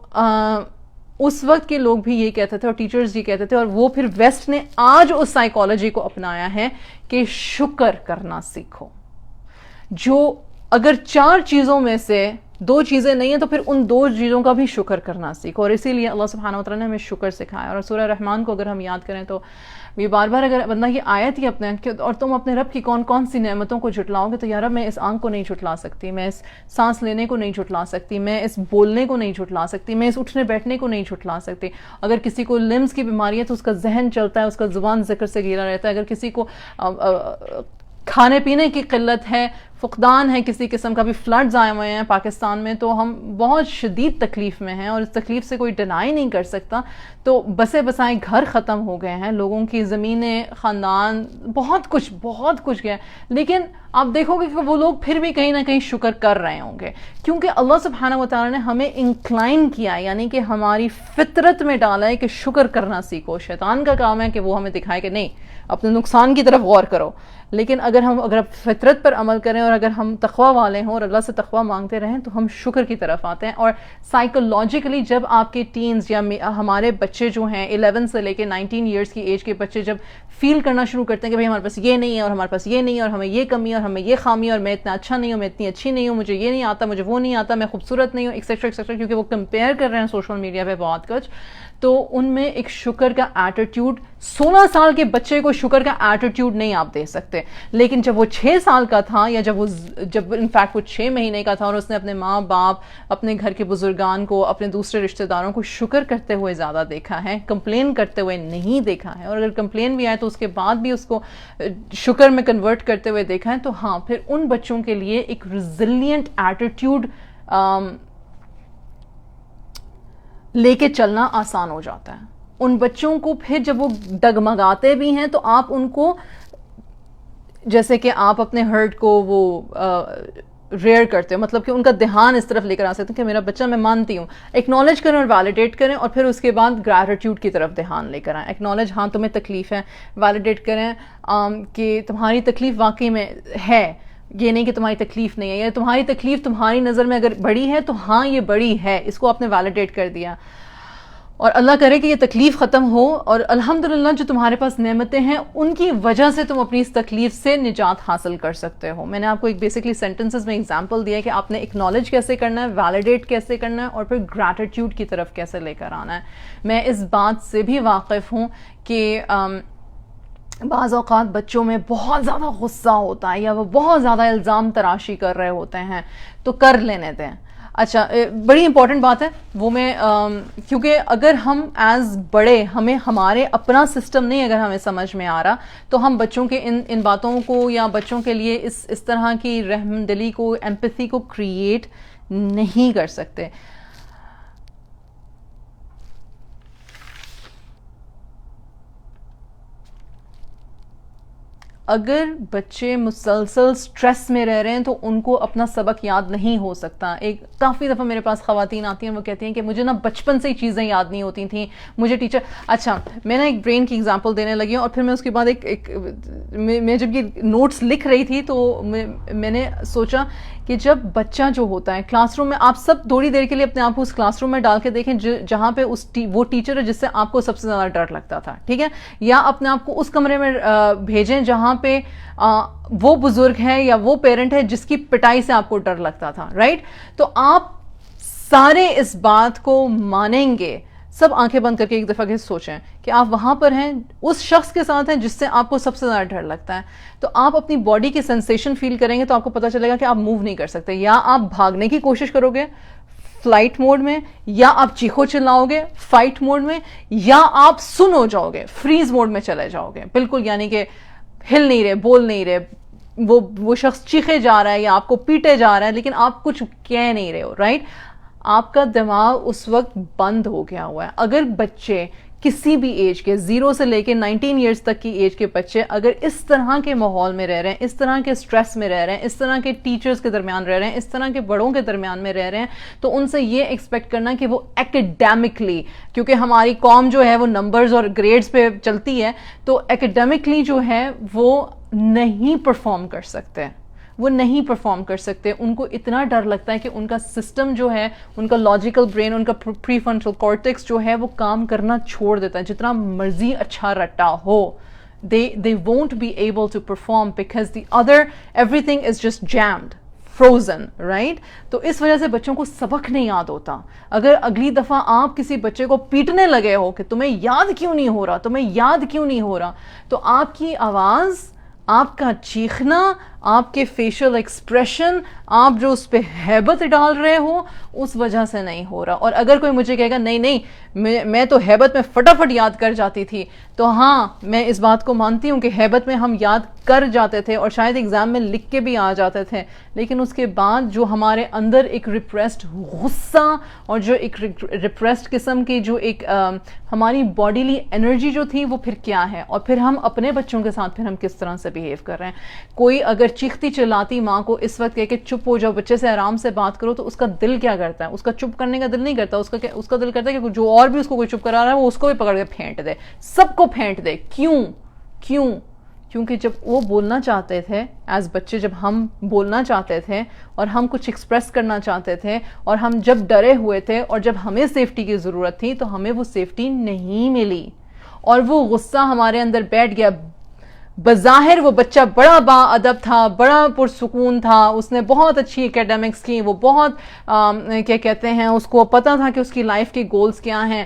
اس وقت کے لوگ بھی یہ کہتے تھے اور ٹیچرز یہ کہتے تھے, اور وہ پھر ویسٹ نے آج اس سائیکالوجی کو اپنایا ہے کہ شکر کرنا سیکھو. جو اگر 4 چیزوں میں سے 2 چیزیں نہیں ہیں تو پھر ان 2 چیزوں کا بھی شکر کرنا سیکھو. اور اسی لیے اللہ سبحانہ وتعالیٰ نے ہمیں شکر سکھایا. اور سورہ رحمان کو اگر ہم یاد کریں تو یہ بار بار اگر بندہ یہ آیت ہی اپنے, اور تم اپنے رب کی کون کون سی نعمتوں کو جھٹلاؤ گے, تو یا رب میں اس آنکھ کو نہیں جھٹلا سکتی, میں اس سانس لینے کو نہیں جھٹلا سکتی, میں اس بولنے کو نہیں جھٹلا سکتی, میں اس اٹھنے بیٹھنے کو نہیں جھٹلا سکتی. اگر کسی کو لمز کی بیماری ہے تو اس کا ذہن چلتا ہے, اس کا زبان ذکر سے گھیرا رہتا ہے. اگر کسی کو کھانے پینے کی قلت ہے, فقدان ہے کسی قسم کا, بھی فلڈز آئے ہوئے ہیں پاکستان میں, تو ہم بہت شدید تکلیف میں ہیں, اور اس تکلیف سے کوئی ڈینائی نہیں کر سکتا. تو بسے بسائے گھر ختم ہو گئے ہیں, لوگوں کی زمینیں, خاندان, بہت کچھ گیا. لیکن آپ دیکھو گے کہ وہ لوگ پھر بھی کہیں نہ کہیں شکر کر رہے ہوں گے, کیونکہ اللہ سبحانہ وتعالیٰ نے ہمیں انکلائن کیا, یعنی کہ ہماری فطرت میں ڈالا ہے کہ شکر کرنا سیکھو. شیطان کا کام ہے کہ وہ ہمیں دکھائے کہ نہیں, اپنے نقصان کی طرف غور کرو. لیکن اگر فطرت پر عمل کریں, اور اگر ہم تقوی والے ہوں اور اللہ سے تقوی مانگتے رہیں, تو ہم شکر کی طرف آتے ہیں. اور سائیکولوجیکلی جب آپ کے ٹینز یا ہمارے بچے جو ہیں 11 سے لے کے 19 ایئرس کی ایج کے بچے جب فیل کرنا شروع کرتے ہیں کہ بھئی ہمارے پاس یہ نہیں ہے, اور ہمارے پاس یہ نہیں ہے, اور ہمیں یہ کمی ہے, اور ہمیں یہ خامی ہے, اور میں اتنا اچھا نہیں ہوں, میں اتنی اچھی نہیں ہوں, مجھے یہ نہیں آتا, مجھے وہ نہیں آتا, میں خوبصورت نہیں ہوں, ایکسیکٹرا, کیونکہ وہ کمپیئر کر رہے ہیں سوشل میڈیا پہ بہت کچھ, تو ان میں ایک شکر کا ایٹیٹیوڈ, 16 سال کے بچے کو شکر کا ایٹیٹیوڈ نہیں آپ دے سکتے. لیکن جب وہ 6 سال کا تھا, یا جب انفیکٹ وہ 6 مہینے کا تھا, اور اس نے اپنے ماں باپ, اپنے گھر کے بزرگان کو, اپنے دوسرے رشتہ داروں کو شکر کرتے ہوئے زیادہ دیکھا ہے, کمپلین کرتے ہوئے نہیں دیکھا ہے. اور اگر کمپلین بھی آئے تو اس کے بعد بھی اس کو شکر میں کنورٹ کرتے ہوئے دیکھا ہے, تو ہاں پھر ان بچوں کے لیے ایک ریزیلینٹ ایٹیٹیوڈ لے کے چلنا آسان ہو جاتا ہے. ان بچوں کو پھر جب وہ ڈگمگاتے بھی ہیں تو آپ ان کو جیسے کہ آپ اپنے ہرٹ کو وہ ریئر کرتے ہو, مطلب کہ ان کا دھیان اس طرف لے کر آ سکتے ہیں کہ میرا بچہ, میں مانتی ہوں, ایکنالج کریں اور ویلیڈیٹ کریں, اور پھر اس کے بعد گریٹیٹیوڈ کی طرف دھیان لے کر آئیں. ایکنالج, ہاں تمہیں تکلیف ہے, ویلیڈیٹ کریں کہ تمہاری تکلیف واقعی میں ہے, یہ نہیں کہ تمہاری تکلیف نہیں ہے, یا تمہاری تکلیف تمہاری نظر میں اگر بڑی ہے تو ہاں یہ بڑی ہے, اس کو آپ نے ویلیڈیٹ کر دیا, اور اللہ کرے کہ یہ تکلیف ختم ہو, اور الحمدللہ جو تمہارے پاس نعمتیں ہیں ان کی وجہ سے تم اپنی اس تکلیف سے نجات حاصل کر سکتے ہو. میں نے آپ کو ایک بیسکلی سینٹنسز میں ایگزامپل دیا ہے کہ آپ نے اکنالج کیسے کرنا ہے, ویلیڈیٹ کیسے کرنا ہے, اور پھر گریٹیٹیوڈ کی طرف کیسے لے کر آنا ہے. میں اس بات سے بھی واقف ہوں کہ بعض اوقات بچوں میں بہت زیادہ غصہ ہوتا ہے, یا وہ بہت زیادہ الزام تراشی کر رہے ہوتے ہیں, تو کر لینے دیں. اچھا, بڑی امپورٹنٹ بات ہے وہ, میں کیونکہ اگر ہم ایز بڑے, ہمیں ہمارے اپنا سسٹم نہیں اگر ہمیں سمجھ میں آ رہا, تو ہم بچوں کے ان باتوں کو, یا بچوں کے لیے اس طرح کی رحم دلی کو, ایمپیتھی کو کریٹ نہیں کر سکتے. اگر بچے مسلسل سٹریس میں رہ رہے ہیں تو ان کو اپنا سبق یاد نہیں ہو سکتا. ایک کافی دفعہ میرے پاس خواتین آتی ہیں, وہ کہتی ہیں کہ مجھے نا بچپن سے ہی چیزیں یاد نہیں ہوتی تھیں, مجھے ٹیچر. اچھا, میں نا ایک برین کی ایگزامپل دینے لگی ہوں, اور پھر میں اس کے بعد میں جب یہ نوٹس لکھ رہی تھی تو میں نے سوچا کہ جب بچہ جو ہوتا ہے کلاس روم میں, آپ سب تھوڑی دیر کے لیے اپنے آپ کو اس کلاس روم میں ڈال کے دیکھیں جہاں پہ وہ ٹیچر ہے جس سے آپ کو سب سے زیادہ ڈر لگتا تھا, ٹھیک ہے, یا اپنے آپ کو اس کمرے میں بھیجیں جہاں پہ وہ بزرگ ہے یا وہ پیرنٹ ہے جس کی پٹائی سے آپ کو ڈر لگتا تھا, رائٹ. تو آپ سارے اس بات کو مانیں گے, سب آنکھیں بند کر کے ایک دفعہ کے سوچیں کہ آپ وہاں پر ہیں, اس شخص کے ساتھ ہیں جس سے آپ کو سب سے زیادہ ڈر لگتا ہے. تو آپ اپنی باڈی کی سینسیشن فیل کریں گے تو آپ کو پتا چلے گا کہ آپ موو نہیں کر سکتے, یا آپ بھاگنے کی کوشش کرو گے فلائٹ موڈ میں, یا آپ چیخو چلاؤ گے فائٹ موڈ میں, یا آپ سن ہو جاؤ گے, فریز موڈ میں چلے جاؤ گے بالکل, یعنی کہ ہل نہیں رہے, بول نہیں رہے, وہ شخص چیخے جا رہا ہے یا آپ کو پیٹے جا رہا ہے لیکن آپ کچھ کہہ نہیں رہے ہو, رائٹ. آپ کا دماغ اس وقت بند ہو گیا ہوا ہے. اگر بچے کسی بھی ایج کے, 0 سے لے کے 19 ایئرز تک کی ایج کے بچے اگر اس طرح کے ماحول میں رہ رہے ہیں, اس طرح کے سٹریس میں رہ رہے ہیں, اس طرح کے ٹیچرز کے درمیان رہ رہے ہیں, اس طرح کے بڑوں کے درمیان میں رہ رہے ہیں, تو ان سے یہ ایکسپیکٹ کرنا کہ وہ ایکیڈیمکلی, کیونکہ ہماری قوم جو ہے وہ نمبرز اور گریڈز پہ چلتی ہے, تو ایکیڈیمکلی جو ہے وہ نہیں پرفارم کر سکتے, وہ نہیں پرفارم کر سکتے. ان کو اتنا ڈر لگتا ہے کہ ان کا سسٹم جو ہے, ان کا لاجیکل برین, ان کا پری فرنٹل کارٹیکس جو ہے وہ کام کرنا چھوڑ دیتا ہے, جتنا مرضی اچھا رٹا ہو. they won't be able to perform because the other everything is just jammed, frozen, right. تو اس وجہ سے بچوں کو سبق نہیں یاد ہوتا. اگر اگلی دفعہ آپ کسی بچے کو پیٹنے لگے ہو کہ تمہیں یاد کیوں نہیں ہو رہا, تمہیں یاد کیوں نہیں ہو رہا, تو آپ کی آواز, آپ کا چیخنا, آپ کے فیشل ایکسپریشن, آپ جو اس پہ ہیبت ڈال رہے ہو اس وجہ سے نہیں ہو رہا. اور اگر کوئی مجھے کہے گا نہیں میں تو ہیبت میں فٹافٹ یاد کر جاتی تھی, تو ہاں میں اس بات کو مانتی ہوں کہ ہیبت میں ہم یاد کر جاتے تھے اور شاید ایگزام میں لکھ کے بھی آ جاتے تھے, لیکن اس کے بعد جو ہمارے اندر ایک ریپریسڈ غصہ اور جو ایک ریپریسڈ قسم کی جو ایک ہماری باڈیلی انرجی جو تھی وہ پھر کیا ہے, اور پھر ہم اپنے بچوں کے ساتھ پھر ہم کس طرح سے بیہیو کر رہے ہیں. کوئی اگر چیختی چلاتی ماں کو اس وقت کہے کہ چپ ہو جاؤ, بچے سے آرام سے بات کرو, تو اس کا دل کیا کرتا ہے, اس کا چپ کرنے کا دل نہیں کرتا, اس کا دل کرتا ہے کہ جو اور بھی اس کو کوئی چپ کرا رہا ہے وہ اس کو بھی پکڑ کے پھینٹ دے, سب کو پھینٹ دے. کیونکہ جب وہ بولنا چاہتے تھے ایز بچے, جب ہم بولنا چاہتے تھے اور ہم کچھ ایکسپریس کرنا چاہتے تھے, اور ہم جب ڈرے ہوئے تھے اور جب ہمیں سیفٹی کی ضرورت تھی تو ہمیں وہ سیفٹی نہیں ملی, اور وہ غصہ ہمارے اندر بیٹھ گیا. بظاہر وہ بچہ بڑا با ادب تھا, بڑا پرسکون تھا, اس نے بہت اچھی اکیڈمکس کی, وہ بہت کیا کہتے ہیں, اس کو پتا تھا کہ اس کی لائف کے گولز کیا ہیں,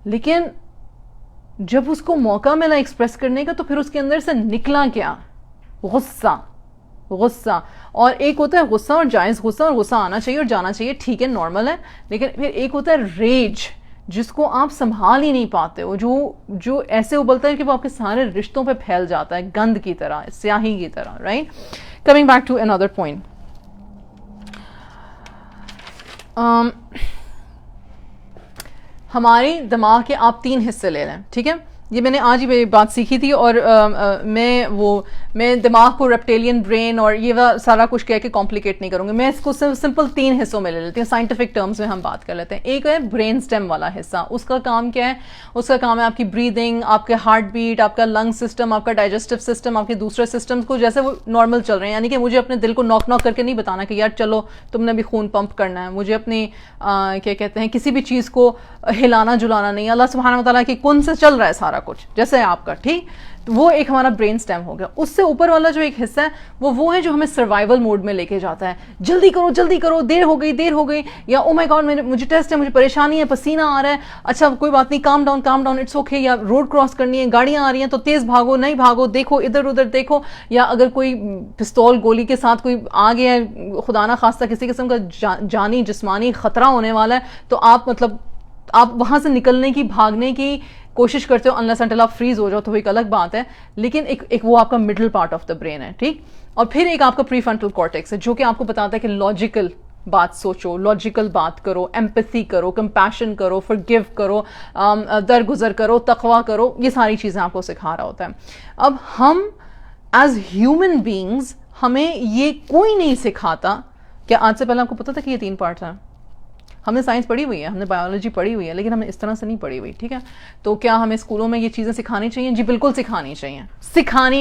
لیکن جب اس کو موقع ملا ایکسپریس کرنے کا تو پھر اس کے اندر سے نکلا کیا, غصہ. اور ایک ہوتا ہے غصہ اور جائز غصہ, اور غصہ آنا چاہیے اور جانا چاہیے, ٹھیک ہے, نارمل ہے, لیکن پھر ایک ہوتا ہے ریج, جس کو آپ سنبھال ہی نہیں پاتے ہو, جو ایسے ابلتا ہے کہ وہ آپ کے سارے رشتوں پہ پھیل جاتا ہے, گند کی طرح, سیاہی کی طرح, رائٹ. کمنگ بیک ٹو اندر پوائنٹ, ہمارے دماغ کے آپ 3 حصے لے لیں, ٹھیک ہے. یہ میں نے آج ہی بات سیکھی تھی، اور میں دماغ کو ریپٹیلین برین اور یہ سارا کچھ کہہ کے کمپلیکیٹ نہیں کروں گی. میں اس کو سمپل 3 حصوں میں لے لیتی ہوں، سائنٹیفک ٹرمز میں ہم بات کر لیتے ہیں. ایک ہے برین سٹیم والا حصہ. اس کا کام کیا ہے؟ اس کا کام ہے آپ کی بریدنگ، آپ کے ہارٹ بیٹ، آپ کا لنگ سسٹم، آپ کا ڈائجسٹو سسٹم، آپ کے دوسرے سسٹمز کو جیسے وہ نارمل چل رہے ہیں. یعنی کہ مجھے اپنے دل کو ناک کر کے نہیں بتانا کہ یار چلو تم نے بھی خون پمپ کرنا ہے. مجھے اپنی کیا کہتے ہیں کسی بھی چیز کو ہلانا جلانا نہیں. اللہ سبحانہ و تعالیٰ کی کن سے چل رہا ہے سارا کچھ جیسے آپ کا. ٹھیک، وہ ایک ہمارا برین سٹیم ہو گیا. اس سے اوپر والا جو ایک حصہ ہے وہ ہے جو ہمیں سروائیول موڈ میں لے کے جاتا ہے. جلدی کرو، دیر ہو گئی، یا او مائی گاڈ مجھے ٹیسٹ ہے، مجھے پریشانی ہے، پسینہ آ رہا ہے، اچھا کوئی بات نہیں، کام ڈاؤن اٹس اوکے. یا روڈ کراس کرنی ہے، گاڑیاں آ رہی ہیں تو تیز بھاگو، نہیں بھاگو، دیکھو ادھر ادھر دیکھو. یا اگر کوئی پستول گولی کے ساتھ کوئی آ گیا ہے، خدا نہ خواستہ کسی قسم کا جانی جسمانی خطرہ ہونے والا ہے، تو آپ وہاں سے نکلنے کی، بھاگنے کی کوشش کرتے ہو انلیس انٹل آپ فریز ہو جاؤ تو وہ ایک الگ بات ہے. لیکن ایک وہ آپ کا middle part of the brain ہے. ٹھیک، اور پھر ایک آپ کا پری فرنٹل کارٹیکس ہے جو کہ آپ کو بتاتا ہے کہ لاجیکل بات سوچو، لاجیکل بات کرو، ایمپیتھی کرو، کمپیشن کرو، فرگیو کرو، درگزر کرو، تقوی کرو. یہ ساری چیزیں آپ کو سکھا رہا ہوتا ہے. اب ہم ایز ہیومن بینگز ہمیں یہ کوئی نہیں سکھاتا. کہ آج سے پہلے آپ کو پتا تھا کہ یہ 3 پارٹس ہیں؟ ہم نے سائنس پڑھی ہوئی ہے، ہم نے بایولوجی پڑھی ہوئی ہے، لیکن ہم نے اس طرح سے نہیں پڑھی ہوئی. ٹھیک ہے، تو کیا ہمیں اسکولوں میں یہ چیزیں سکھانی چاہیے؟ جی بالکل سکھانی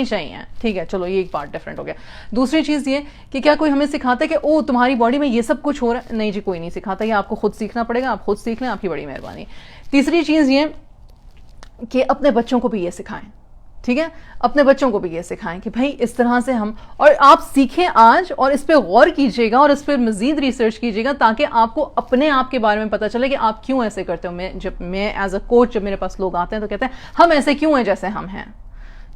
چاہیے. ٹھیک ہے، چلو یہ ایک پارٹ ڈفرینٹ ہو گیا. دوسری چیز یہ کہ کیا کوئی ہمیں سکھاتا ہے کہ او تمہاری باڈی میں یہ سب کچھ ہو رہا ہے؟ نہیں جی، کوئی نہیں سکھاتا. یہ آپ کو خود سیکھنا پڑے گا. آپ خود سیکھ لیں، آپ کی بڑی مہربانی. تیسری چیز یہ کہ اپنے بچوں کو بھی یہ سکھائیں. ٹھیک ہے، اپنے بچوں کو بھی یہ سکھائیں کہ بھائی اس طرح سے ہم، اور آپ سیکھیں آج اور اس پہ غور کیجیے گا اور اس پہ مزید ریسرچ کیجیے گا تاکہ آپ کو اپنے آپ کے بارے میں پتہ چلے کہ آپ کیوں ایسے کرتے ہو. جب میں ایز اے کوچ جب میرے پاس لوگ آتے ہیں تو کہتے ہیں ہم ایسے کیوں ہیں جیسے ہم ہیں.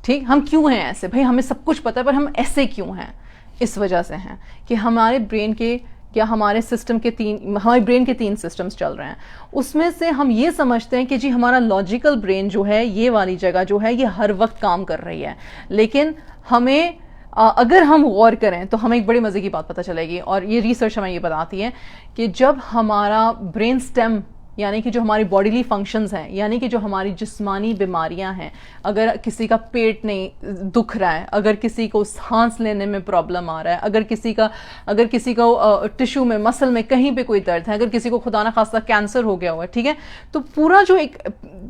ٹھیک، ہم کیوں ہیں ایسے؟ بھائی ہمیں سب کچھ پتہ ہے پر ہم ایسے کیوں ہیں؟ اس وجہ سے ہیں کہ ہمارے برین کے یا ہمارے سسٹم کے ہمارے برین کے 3 سسٹمز چل رہے ہیں. اس میں سے ہم یہ سمجھتے ہیں کہ جی ہمارا لاجیکل برین جو ہے، یہ والی جگہ جو ہے، یہ ہر وقت کام کر رہی ہے. لیکن ہمیں اگر ہم غور کریں تو ہمیں ایک بڑی مزے کی بات پتہ چلے گی، اور یہ ریسرچ ہمیں یہ بتاتی ہے کہ جب ہمارا برین سٹیم، یعنی کہ جو ہماری باڈیلی فنکشنز ہیں، یعنی کہ جو ہماری جسمانی بیماریاں ہیں، اگر کسی کا پیٹ نہیں دکھ رہا ہے، اگر کسی کو سانس لینے میں پرابلم آ رہا ہے، اگر کسی کو ٹشو میں، مسل میں کہیں پہ کوئی درد ہے، اگر کسی کو خدا نہ خواستہ کینسر ہو گیا ہوا ہے، ٹھیک ہے، تو پورا جو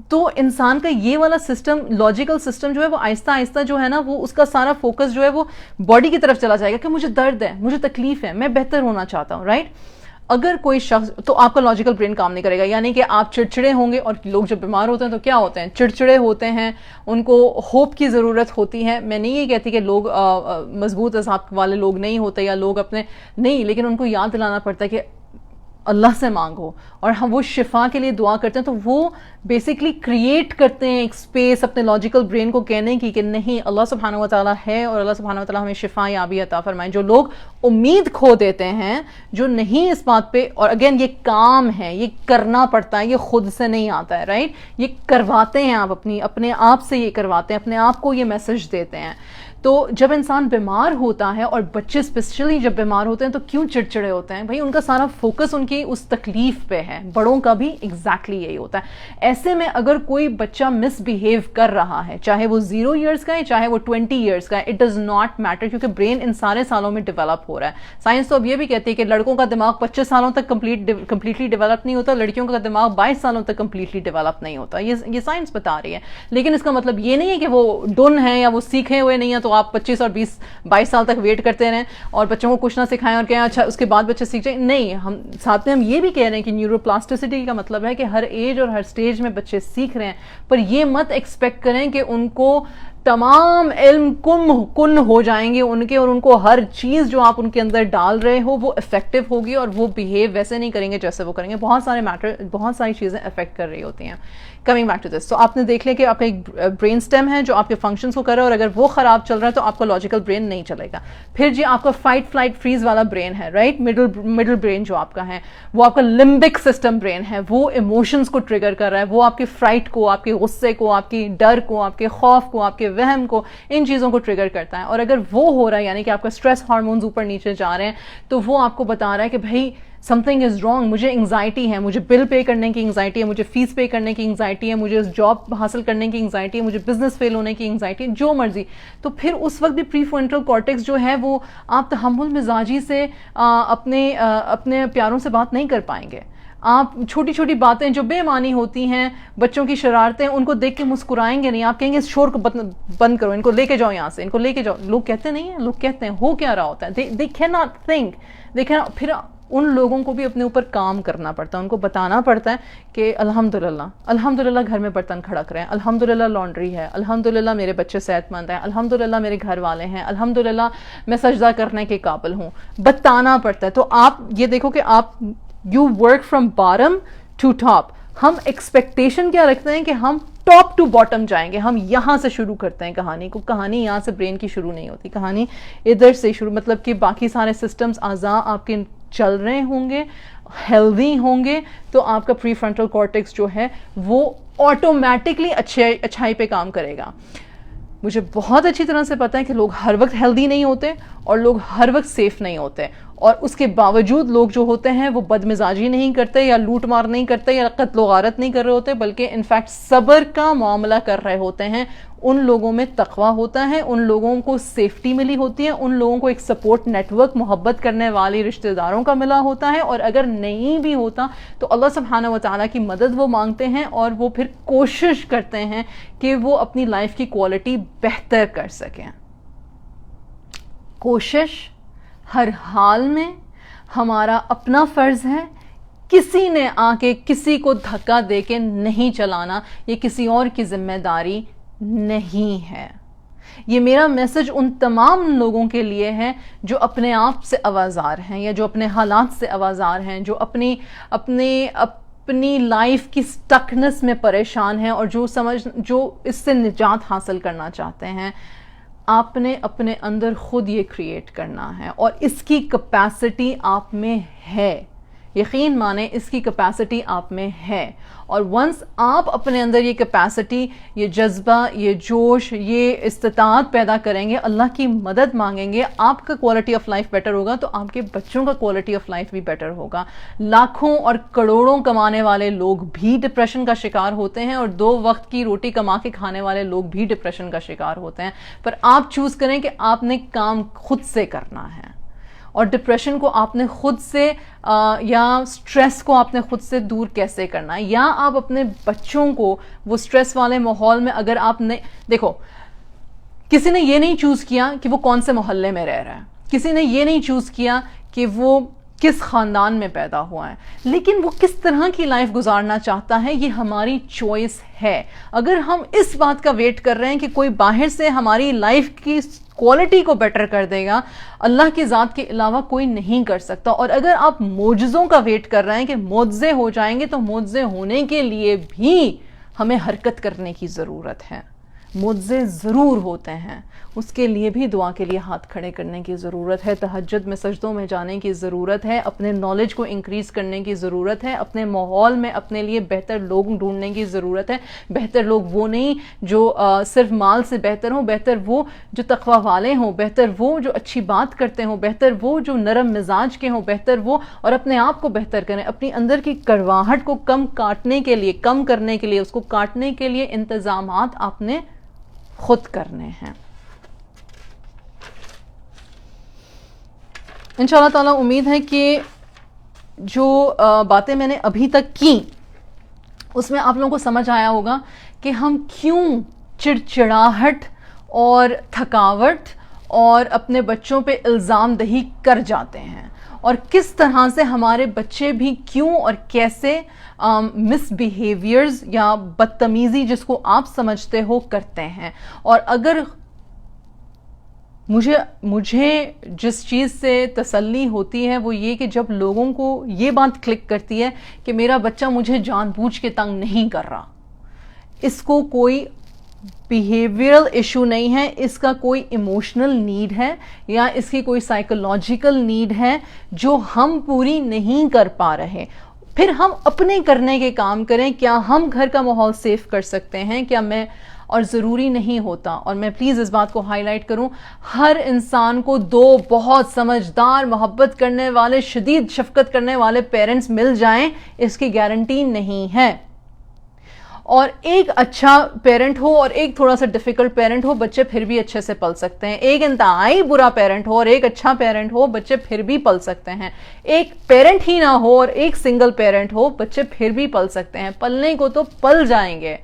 تو انسان کا یہ والا سسٹم، لاجیکل سسٹم جو ہے وہ آہستہ آہستہ جو ہے نا، وہ اس کا سارا فوکس جو ہے وہ باڈی کی طرف چلا جائے گا کہ مجھے درد ہے، مجھے تکلیف ہے، میں بہتر ہونا چاہتا ہوں. رائٹ، اگر کوئی شخص، تو آپ کا لاجیکل برین کام نہیں کرے گا. یعنی کہ آپ چڑچڑے ہوں گے، اور لوگ جب بیمار ہوتے ہیں تو کیا ہوتے ہیں؟ چڑچڑے ہوتے ہیں، ان کو ہوپ کی ضرورت ہوتی ہے. میں نہیں یہ کہتی کہ لوگ مضبوط اعصاب والے لوگ نہیں ہوتے یا لوگ اپنے نہیں، لیکن ان کو یاد دلانا پڑتا ہے کہ اللہ سے مانگو، اور ہم وہ شفا کے لیے دعا کرتے ہیں. تو وہ بیسکلی کریٹ کرتے ہیں ایک اسپیس اپنے لاجیکل برین کو کہنے کی کہ نہیں، اللہ سبحانہ و تعالیٰ ہے، اور اللہ سبحانہ و تعالیٰ ہمیں شفا یابی عطا فرمائیں. جو لوگ امید کھو دیتے ہیں، جو نہیں اس بات پہ، اور اگین یہ کام ہے، یہ کرنا پڑتا ہے، یہ خود سے نہیں آتا ہے. رائٹ، یہ کرواتے ہیں آپ اپنے آپ سے، یہ کرواتے ہیں، اپنے آپ کو یہ میسج دیتے ہیں. تو جب انسان بیمار ہوتا ہے، اور بچے اسپیشلی جب بیمار ہوتے ہیں تو کیوں چڑچڑے ہوتے ہیں؟ بھائی ان کا سارا فوکس ان کی اس تکلیف پہ ہے. بڑوں کا بھی ایگزیکٹلی یہی ہوتا ہے. ایسے میں اگر کوئی بچہ مس بیہیو کر رہا ہے، چاہے وہ 0 ایئرس کا ہے، چاہے وہ 20 ایئرس کا ہے، اٹ ڈز ناٹ میٹر، کیونکہ برین ان سارے سالوں میں ڈیولپ ہو رہا ہے. سائنس تو اب یہ بھی کہتی ہے کہ لڑکوں کا دماغ 25 سالوں تک کمپلیٹلی ڈیولپ نہیں ہوتا، لڑکیوں کا دماغ 22 سالوں تک کمپلیٹلی ڈیولپ نہیں ہوتا. یہ سائنس بتا رہی ہے. لیکن اس کا مطلب یہ نہیں ہے کہ وہ ڈن ہیں یا وہ سیکھے ہوئے نہیں ہیں تو آپ 25 اور 22 سال تک ویٹ کرتے رہیں اور بچوں کو کچھ نہ سکھائیں اور کہیں اچھا اس کے بعد بچے سیکھ جائیں. نہیں، ہم ساتھ میں ہم یہ بھی کہہ رہے ہیں کہ نیورو پلاسٹیسٹی کا مطلب ہے کہ ہر ایج اور ہر سٹیج میں بچے سیکھ رہے ہیں، پر یہ مت ایکسپیکٹ کریں کہ ان کو تمام علم کن ہو جائیں گے ان کے، اور ان کو ہر چیز جو آپ ان کے اندر ڈال رہے ہو وہ افیکٹو ہوگی، اور وہ بیہیو ویسے نہیں کریں گے جیسے وہ کریں گے. بہت ساری چیزیں افیکٹ کر رہی ہوتی ہیں. کمنگ بیک ٹو دس، تو آپ نے دیکھ لیا کہ آپ کا ایک برین سٹیم ہے جو آپ کے فنکشنز کو کر رہا ہے، اور اگر وہ خراب چل رہا ہے تو آپ کا لاجیکل برین نہیں چلے گا. پھر جی آپ کا فائٹ فلائٹ فریز والا برین ہے، رائٹ، مڈل برین جو آپ کا ہے، وہ آپ کا لمبک سسٹم برین ہے، وہ ایموشنز کو ٹریگر کر رہا ہے، وہ آپ کے فرائٹ کو، آپ کے غصے کو، آپ کی ڈر کو، آپ کے خوف کو، آپ کے وہم کو، ان چیزوں کو ٹریگر کرتا ہے. اور اگر وہ ہو رہا ہے، یعنی کہ آپ کا اسٹریس ہارمونز اوپر نیچے جا رہے ہیں، تو وہ آپ کو بتا رہا ہے کہ بھائی something is wrong, مجھے انگزائٹی ہے, مجھے بل پے کرنے کی انگزائٹی ہے, مجھے فیس پے کرنے کی انگزائٹی ہے, مجھے جاب حاصل کرنے کی انگزائٹی ہے, مجھے بزنس فیل ہونے کی انگزائٹی ہے, جو مرضی, تو پھر اس وقت بھی پری فرنٹل کارٹیکس جو ہے وہ آپ تحمل مزاجی سے اپنے پیاروں سے بات نہیں کر پائیں گے. آپ چھوٹی چھوٹی باتیں جو بے معنی ہوتی ہیں, بچوں کی شرارتیں, ان کو دیکھ کے مسکرائیں گے نہیں, آپ کہیں گے اس شور کو بند کرو, ان کو لے کے جاؤ یہاں سے, ان کو لے کے جاؤ. لوگ کہتے نہیں ہیں, لوگ کہتے ہیں, ہو کیا رہا ہوتا ہے, they cannot think, پھر ان لوگوں کو بھی اپنے اوپر کام کرنا پڑتا ہے, ان کو بتانا پڑتا ہے کہ الحمدللہ گھر میں برتن کھڑک رہے ہیں, الحمدللہ لانڈری ہے, الحمدللہ میرے بچے صحت مند ہیں, الحمدللہ میرے گھر والے ہیں, الحمدللہ میں سجدہ کرنے کے قابل ہوں, بتانا پڑتا ہے. تو آپ یہ دیکھو کہ آپ you work from bottom to top. ہم ایکسپیکٹیشن کیا رکھتے ہیں کہ ہم ٹاپ ٹو باٹم جائیں گے, ہم یہاں سے شروع کرتے ہیں کہانی کو. کہانی یہاں سے برین کی شروع نہیں ہوتی, کہانی ادھر سے شروع, مطلب کہ باقی سارے سسٹمز اعضاء آپ کے چل رہے ہوں گے, ہیلدی ہوں گے, تو آپ کا پری فرنٹل کارٹیکس جو ہے وہ آٹومیٹکلی اچھائی پہ کام کرے گا. مجھے بہت اچھی طرح سے پتا ہے کہ لوگ ہر وقت ہیلدی نہیں ہوتے اور لوگ ہر وقت سیف نہیں ہوتے, اور اس کے باوجود لوگ جو ہوتے ہیں وہ بد مزاجی نہیں کرتے, یا لوٹ مار نہیں کرتے, یا قتل و غارت نہیں کر رہے ہوتے, بلکہ انفیکٹ صبر کا معاملہ کر رہے ہوتے ہیں. ان لوگوں میں تقویٰ ہوتا ہے, ان لوگوں کو سیفٹی ملی ہوتی ہے, ان لوگوں کو ایک سپورٹ نیٹ ورک, محبت کرنے والی رشتہ داروں کا ملا ہوتا ہے, اور اگر نہیں بھی ہوتا تو اللہ سبحانہ و تعالیٰ کی مدد وہ مانگتے ہیں, اور وہ پھر کوشش کرتے ہیں کہ وہ اپنی لائف کی کوالٹی بہتر کر سکیں. کوشش ہر حال میں ہمارا اپنا فرض ہے, کسی نے آ کے کسی کو دھکا دے کے نہیں چلانا, یہ کسی اور کی ذمہ داری نہیں ہے. یہ میرا میسج ان تمام لوگوں کے لیے ہے جو اپنے آپ سے آوازار ہیں, یا جو اپنے حالات سے آوازار ہیں, جو اپنی لائف کی سٹکنس میں پریشان ہیں, اور جو اس سے نجات حاصل کرنا چاہتے ہیں. آپ نے اپنے اندر خود یہ کریٹ کرنا ہے, اور اس کی کیپیسٹی آپ میں ہے. یقین مانیں, اس کی کیپیسٹی آپ میں ہے, اور ونس آپ اپنے اندر یہ کیپیسٹی, یہ جذبہ, یہ جوش, یہ استطاعت پیدا کریں گے, اللہ کی مدد مانگیں گے, آپ کا کوالٹی آف لائف بیٹر ہوگا, تو آپ کے بچوں کا کوالٹی آف لائف بھی بیٹر ہوگا. لاکھوں اور کروڑوں کمانے والے لوگ بھی ڈپریشن کا شکار ہوتے ہیں, اور 2 وقت کی روٹی کما کے کھانے والے لوگ بھی ڈپریشن کا شکار ہوتے ہیں. پر آپ چوز کریں کہ آپ نے کام خود سے کرنا ہے, اور ڈپریشن کو آپ نے خود سے یا سٹریس کو آپ نے خود سے دور کیسے کرنا ہے. یا آپ اپنے بچوں کو وہ سٹریس والے ماحول میں, اگر آپ نے دیکھو, کسی نے یہ نہیں چوز کیا کہ وہ کون سے محلے میں رہ رہا ہے, کسی نے یہ نہیں چوز کیا کہ وہ کس خاندان میں پیدا ہوا ہے, لیکن وہ کس طرح کی لائف گزارنا چاہتا ہے, یہ ہماری چوائس ہے. اگر ہم اس بات کا ویٹ کر رہے ہیں کہ کوئی باہر سے ہماری لائف کی کوالٹی کو بیٹر کر دے گا, اللہ کی ذات کے علاوہ کوئی نہیں کر سکتا. اور اگر آپ معجزوں کا ویٹ کر رہے ہیں کہ معجزے ہو جائیں گے, تو معجزے ہونے کے لیے بھی ہمیں حرکت کرنے کی ضرورت ہے. معجزے ضرور ہوتے ہیں, اس کے لیے بھی دعا کے لیے ہاتھ کھڑے کرنے کی ضرورت ہے, تہجد میں سجدوں میں جانے کی ضرورت ہے, اپنے نالج کو انکریز کرنے کی ضرورت ہے, اپنے ماحول میں اپنے لیے بہتر لوگ ڈھونڈنے کی ضرورت ہے. بہتر لوگ وہ نہیں جو صرف مال سے بہتر ہوں, بہتر وہ جو تقوی والے ہوں, بہتر وہ جو اچھی بات کرتے ہوں, بہتر وہ جو نرم مزاج کے ہوں, بہتر وہ, اور اپنے آپ کو بہتر کریں. اپنی اندر کی کڑواہٹ کو کم کرنے کے لیے, اس کو کاٹنے کے لیے انتظامات آپ نے خود کرنے ہیں. انشاءاللہ تعالیٰ امید ہے کہ جو باتیں میں نے ابھی تک کی اس میں آپ لوگوں کو سمجھ آیا ہوگا کہ ہم کیوں چڑچڑاہٹ اور تھکاوٹ اور اپنے بچوں پہ الزام دہی کر جاتے ہیں, اور کس طرح سے ہمارے بچے بھی کیوں اور کیسے مس بیہیویئرز یا بدتمیزی جس کو آپ سمجھتے ہو کرتے ہیں. اور اگر مجھے جس چیز سے تسلی ہوتی ہے وہ یہ کہ جب لوگوں کو یہ بات کلک کرتی ہے کہ میرا بچہ مجھے جان بوجھ کے تنگ نہیں کر رہا, اس کو کوئی بیہیویئرل ایشو نہیں ہے, اس کا کوئی ایموشنل نیڈ ہے یا اس کی کوئی سائیکولوجیکل نیڈ ہے جو ہم پوری نہیں کر پا رہے, پھر ہم اپنے کرنے کے کام کریں. کیا ہم گھر کا ماحول سیف کر سکتے ہیں؟ کیا میں اور ضروری نہیں ہوتا, اور میں پلیز اس بات کو ہائی لائٹ کروں, ہر انسان کو 2 بہت سمجھدار, محبت کرنے والے, شدید شفقت کرنے والے پیرنٹس مل جائیں اس کی گارنٹی نہیں ہے. اور ایک اچھا پیرنٹ ہو اور ایک تھوڑا سا ڈیفیکلٹ پیرنٹ ہو, بچے پھر بھی اچھے سے پل سکتے ہیں. ایک انتہائی برا پیرنٹ ہو اور ایک اچھا پیرنٹ ہو, بچے پھر بھی پل سکتے ہیں. ایک پیرنٹ ہی نہ ہو اور ایک سنگل پیرنٹ ہو, بچے پھر بھی پل سکتے ہیں. پلنے کو تو پل جائیں گے,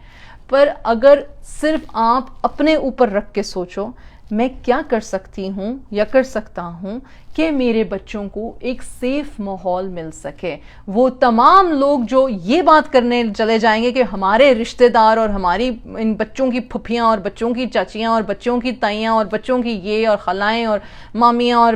پر اگر صرف آپ اپنے اوپر رکھ کے سوچو میں کیا کر سکتی ہوں یا کر سکتا ہوں کہ میرے بچوں کو ایک سیف ماحول مل سکے. وہ تمام لوگ جو یہ بات کرنے چلے جائیں گے کہ ہمارے رشتہ دار اور ہماری ان بچوں کی پھپھیاں اور بچوں کی چاچیاں اور بچوں کی تائیاں اور بچوں کی یہ اور خالائیں اور مامیاں اور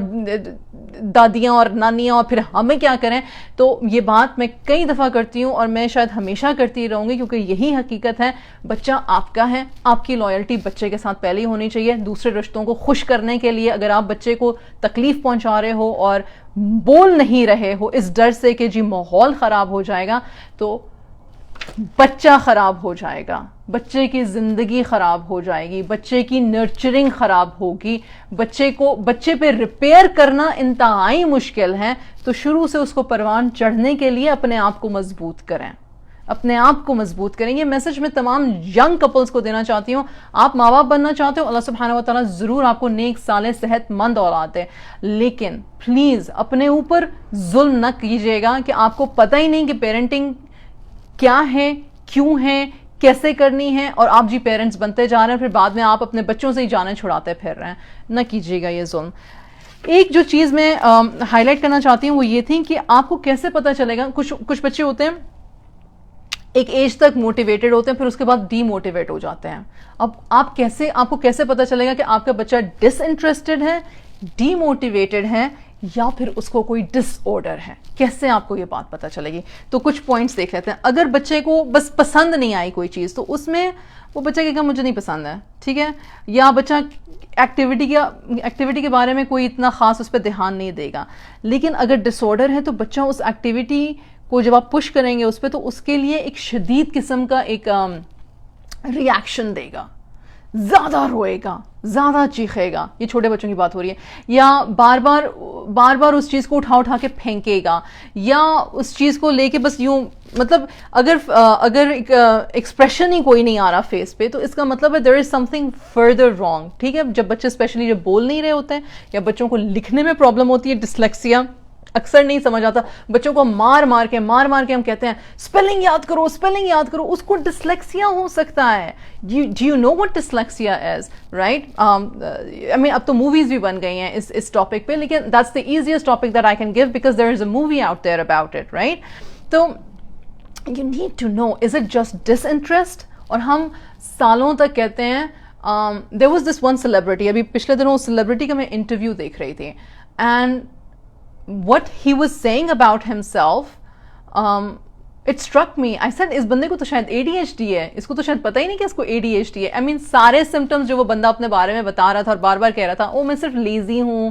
دادیاں اور نانیاں اور پھر ہمیں کیا کریں, تو یہ بات میں کئی دفعہ کرتی ہوں اور میں شاید ہمیشہ کرتی رہوں گی, کیونکہ یہی حقیقت ہے. بچہ آپ کا ہے, آپ کی لائلٹی بچے کے ساتھ پہلے ہی ہونی چاہیے. دوسرے رشتوں کو خوش کرنے کے لیے اگر آپ بچے کو تکلیف پہنچا رہے ہو اور بول نہیں رہے ہو اس ڈر سے کہ جی ماحول خراب ہو جائے گا, تو بچہ خراب ہو جائے گا, بچے کی زندگی خراب ہو جائے گی, بچے کی نرچرنگ خراب ہوگی, بچے پہ ریپیئر کرنا انتہائی مشکل ہے. تو شروع سے اس کو پروان چڑھنے کے لیے اپنے آپ کو مضبوط کریں, اپنے آپ کو مضبوط کریں. یہ میسج میں تمام ینگ کپلز کو دینا چاہتی ہوں. آپ ماں باپ بننا چاہتے ہو, اللہ سبحانہ و تعالیٰ ضرور آپ کو نیک صالح صحت مند اولاد دے, لیکن پلیز اپنے اوپر ظلم نہ کیجیے گا کہ آپ کو پتہ ہی نہیں کہ پیرنٹنگ کیا ہے, کیوں ہے, کیسے کرنی ہے, اور آپ جی پیرنٹس بنتے جا رہے ہیں, پھر بعد میں آپ اپنے بچوں سے ہی جانیں چھڑاتے پھر رہے ہیں. نہ کیجیے گا یہ ظلم. ایک جو چیز میں ہائی لائٹ کرنا چاہتی ہوں وہ یہ تھی کہ آپ کو کیسے پتہ چلے گا. کچھ بچے ہوتے ہیں ایک ایج تک موٹیویٹڈ ہوتے ہیں, پھر اس کے بعد ڈی موٹیویٹ ہو جاتے ہیں. اب آپ کو کیسے پتہ چلے گا کہ آپ کا بچہ ڈس انٹرسٹڈ ہے, ڈی موٹیویٹڈ ہے, یا پھر اس کو کوئی ڈس آرڈر ہے؟ کیسے آپ کو یہ بات پتہ چلے گی؟ تو کچھ پوائنٹس دیکھ لیتے ہیں. اگر بچے کو بس پسند نہیں آئی کوئی چیز, تو اس میں وہ بچہ کہے گا مجھے نہیں پسند ہے, ٹھیک ہے, یا بچہ ایکٹیویٹی کے بارے میں کوئی اتنا خاص اس پہ دھیان نہیں دے گا. لیکن اگر ڈس آرڈر ہے تو بچہ اس ایکٹیویٹی کو جب آپ پش کریں گے اس پہ, تو اس کے لیے ایک شدید قسم کا ایک ریاکشن دے گا, زیادہ روئے گا, زیادہ چیخے گا. یہ چھوٹے بچوں کی بات ہو رہی ہے. یا بار بار اس چیز کو اٹھا کے پھینکے گا, یا اس چیز کو لے کے بس یوں, مطلب اگر ایکسپریشن ہی کوئی نہیں آ رہا فیس پہ, تو اس کا مطلب ہے there is something further wrong. ٹھیک ہے, جب بچے اسپیشلی جب بول نہیں رہے ہوتے ہیں یا بچوں کو لکھنے میں پرابلم ہوتی ہے, ڈسلیکسیا اکثر نہیں سمجھ آتا, بچوں کو مار مار کے ہم کہتے ہیں اسپیلنگ یاد کرو, اس کو ڈسلیکسیا ہو سکتا ہے. Do you know what dyslexia is, right? I mean اب تو موویز بھی بن گئی ہیں اس ٹاپک پہ, لیکن that's the easiest topic that I can give because there is a movie out there about it, right? تو you need to know, is it just disinterest? اور ہم سالوں تک کہتے ہیں there was this one celebrity, ابھی پچھلے دنوں اس celebrity کا میں انٹرویو دیکھ رہی تھی, and what he was saying about himself, it struck me. I said اس بندے کو تو شاید ADHD ہے, اس کو تو شاید پتہ ہی نہیں کہ اس کو ADHD ہے. I mean سارے سمٹمز جو وہ بندہ اپنے بارے میں بتا رہا تھا اور بار بار کہہ رہا تھا, میں صرف لیزی ہوں,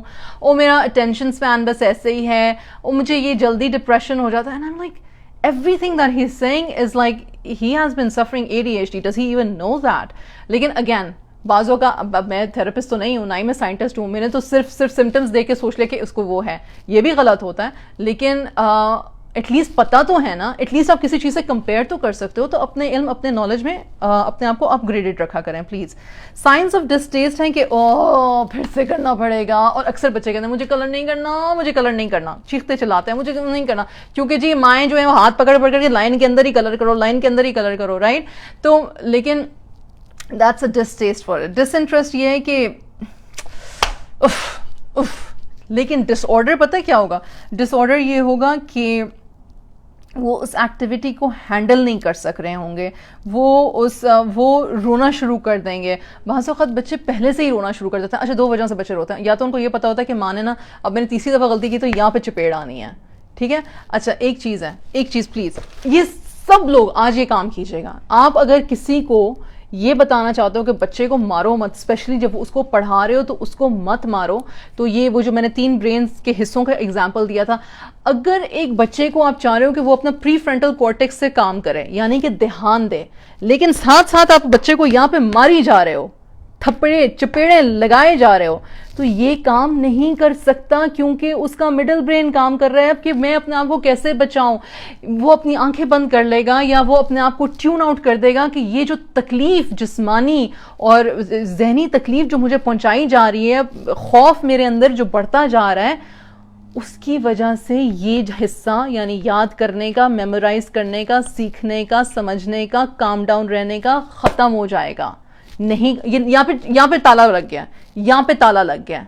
میرا اٹینشن اسپین بس ایسے ہی ہے, مجھے یہ جلدی ڈپریشن ہو جاتا ہے. And I'm like, everything that he's saying is like he has been suffering ADHD. Does he even know that? لیکن again بعضوں کا, میں تھراپسٹ تو نہیں ہوں, نہ ہی میں سائنٹسٹ ہوں, میں نے تو صرف سمٹمز دے کے سوچ لے کہ اس کو وہ ہے. یہ بھی غلط ہوتا ہے, لیکن ایٹ لیسٹ پتہ تو ہے نا, ایٹ لیسٹ آپ کسی چیز سے کمپیئر تو کر سکتے ہو. تو اپنے علم, اپنے نالج میں اپنے آپ کو اپ گریڈڈ رکھا کریں پلیز. سائنس آف ڈسٹیسٹ ہیں کہ پھر سے کرنا پڑے گا, اور اکثر بچے کہتے ہیں مجھے کلر نہیں کرنا, چیختے چلاتے ہیں مجھے نہیں کرنا, کیونکہ جی مائیں جو ہیں وہ ہاتھ پکڑ کے لائن کے اندر ہی کلر کرو, رائٹ. تو لیکن that's a distaste for it. Disinterest یہ ہے کہ لیکن ڈس آرڈر پتہ کیا ہوگا؟ ڈس آرڈر یہ ہوگا کہ وہ اس ایکٹیویٹی کو ہینڈل نہیں کر سک رہے ہوں گے, وہ رونا شروع کر دیں گے. بعض اوقات بچے پہلے سے ہی رونا شروع کر دیتے ہیں. اچھا, 2 وجہ سے بچے روتے ہیں. یا تو ان کو یہ پتا ہوتا ہے کہ ماں نے نا اب میں نے تیسری دفعہ غلطی کی تو یہاں پہ چپیڑ آنی ہے, ٹھیک ہے. اچھا ایک چیز پلیز, یہ سب لوگ آج یہ کام کیجیے گا. آپ اگر کسی کو یہ بتانا چاہتا ہوں کہ بچے کو مارو مت، اسپیشلی جب اس کو پڑھا رہے ہو تو اس کو مت مارو. تو یہ وہ جو میں نے 3 برینز کے حصوں کا ایگزامپل دیا تھا. اگر ایک بچے کو آپ چاہ رہے ہو کہ وہ اپنا پری فرنٹل کورٹیکس سے کام کرے، یعنی کہ دھیان دے، لیکن ساتھ ساتھ آپ بچے کو یہاں پہ ماری جا رہے ہو، تھپڑے چپیڑے لگائے جا رہے ہو، تو یہ کام نہیں کر سکتا، کیونکہ اس کا مڈل برین کام کر رہا ہے کہ میں اپنے آپ کو کیسے بچاؤں. وہ اپنی آنکھیں بند کر لے گا یا وہ اپنے آپ کو ٹیون آؤٹ کر دے گا کہ یہ جو تکلیف جسمانی اور ذہنی تکلیف جو مجھے پہنچائی جا رہی ہے، خوف میرے اندر جو بڑھتا جا رہا ہے، اس کی وجہ سے یہ حصہ یعنی یاد کرنے کا، میمورائز کرنے کا، سیکھنے کا، سمجھنے کا، کام ڈاؤن رہنے کا ختم ہو جائے گا. نہیں، یہاں پہ تالا لگ گیا، یہاں پہ تالا لگ گیا.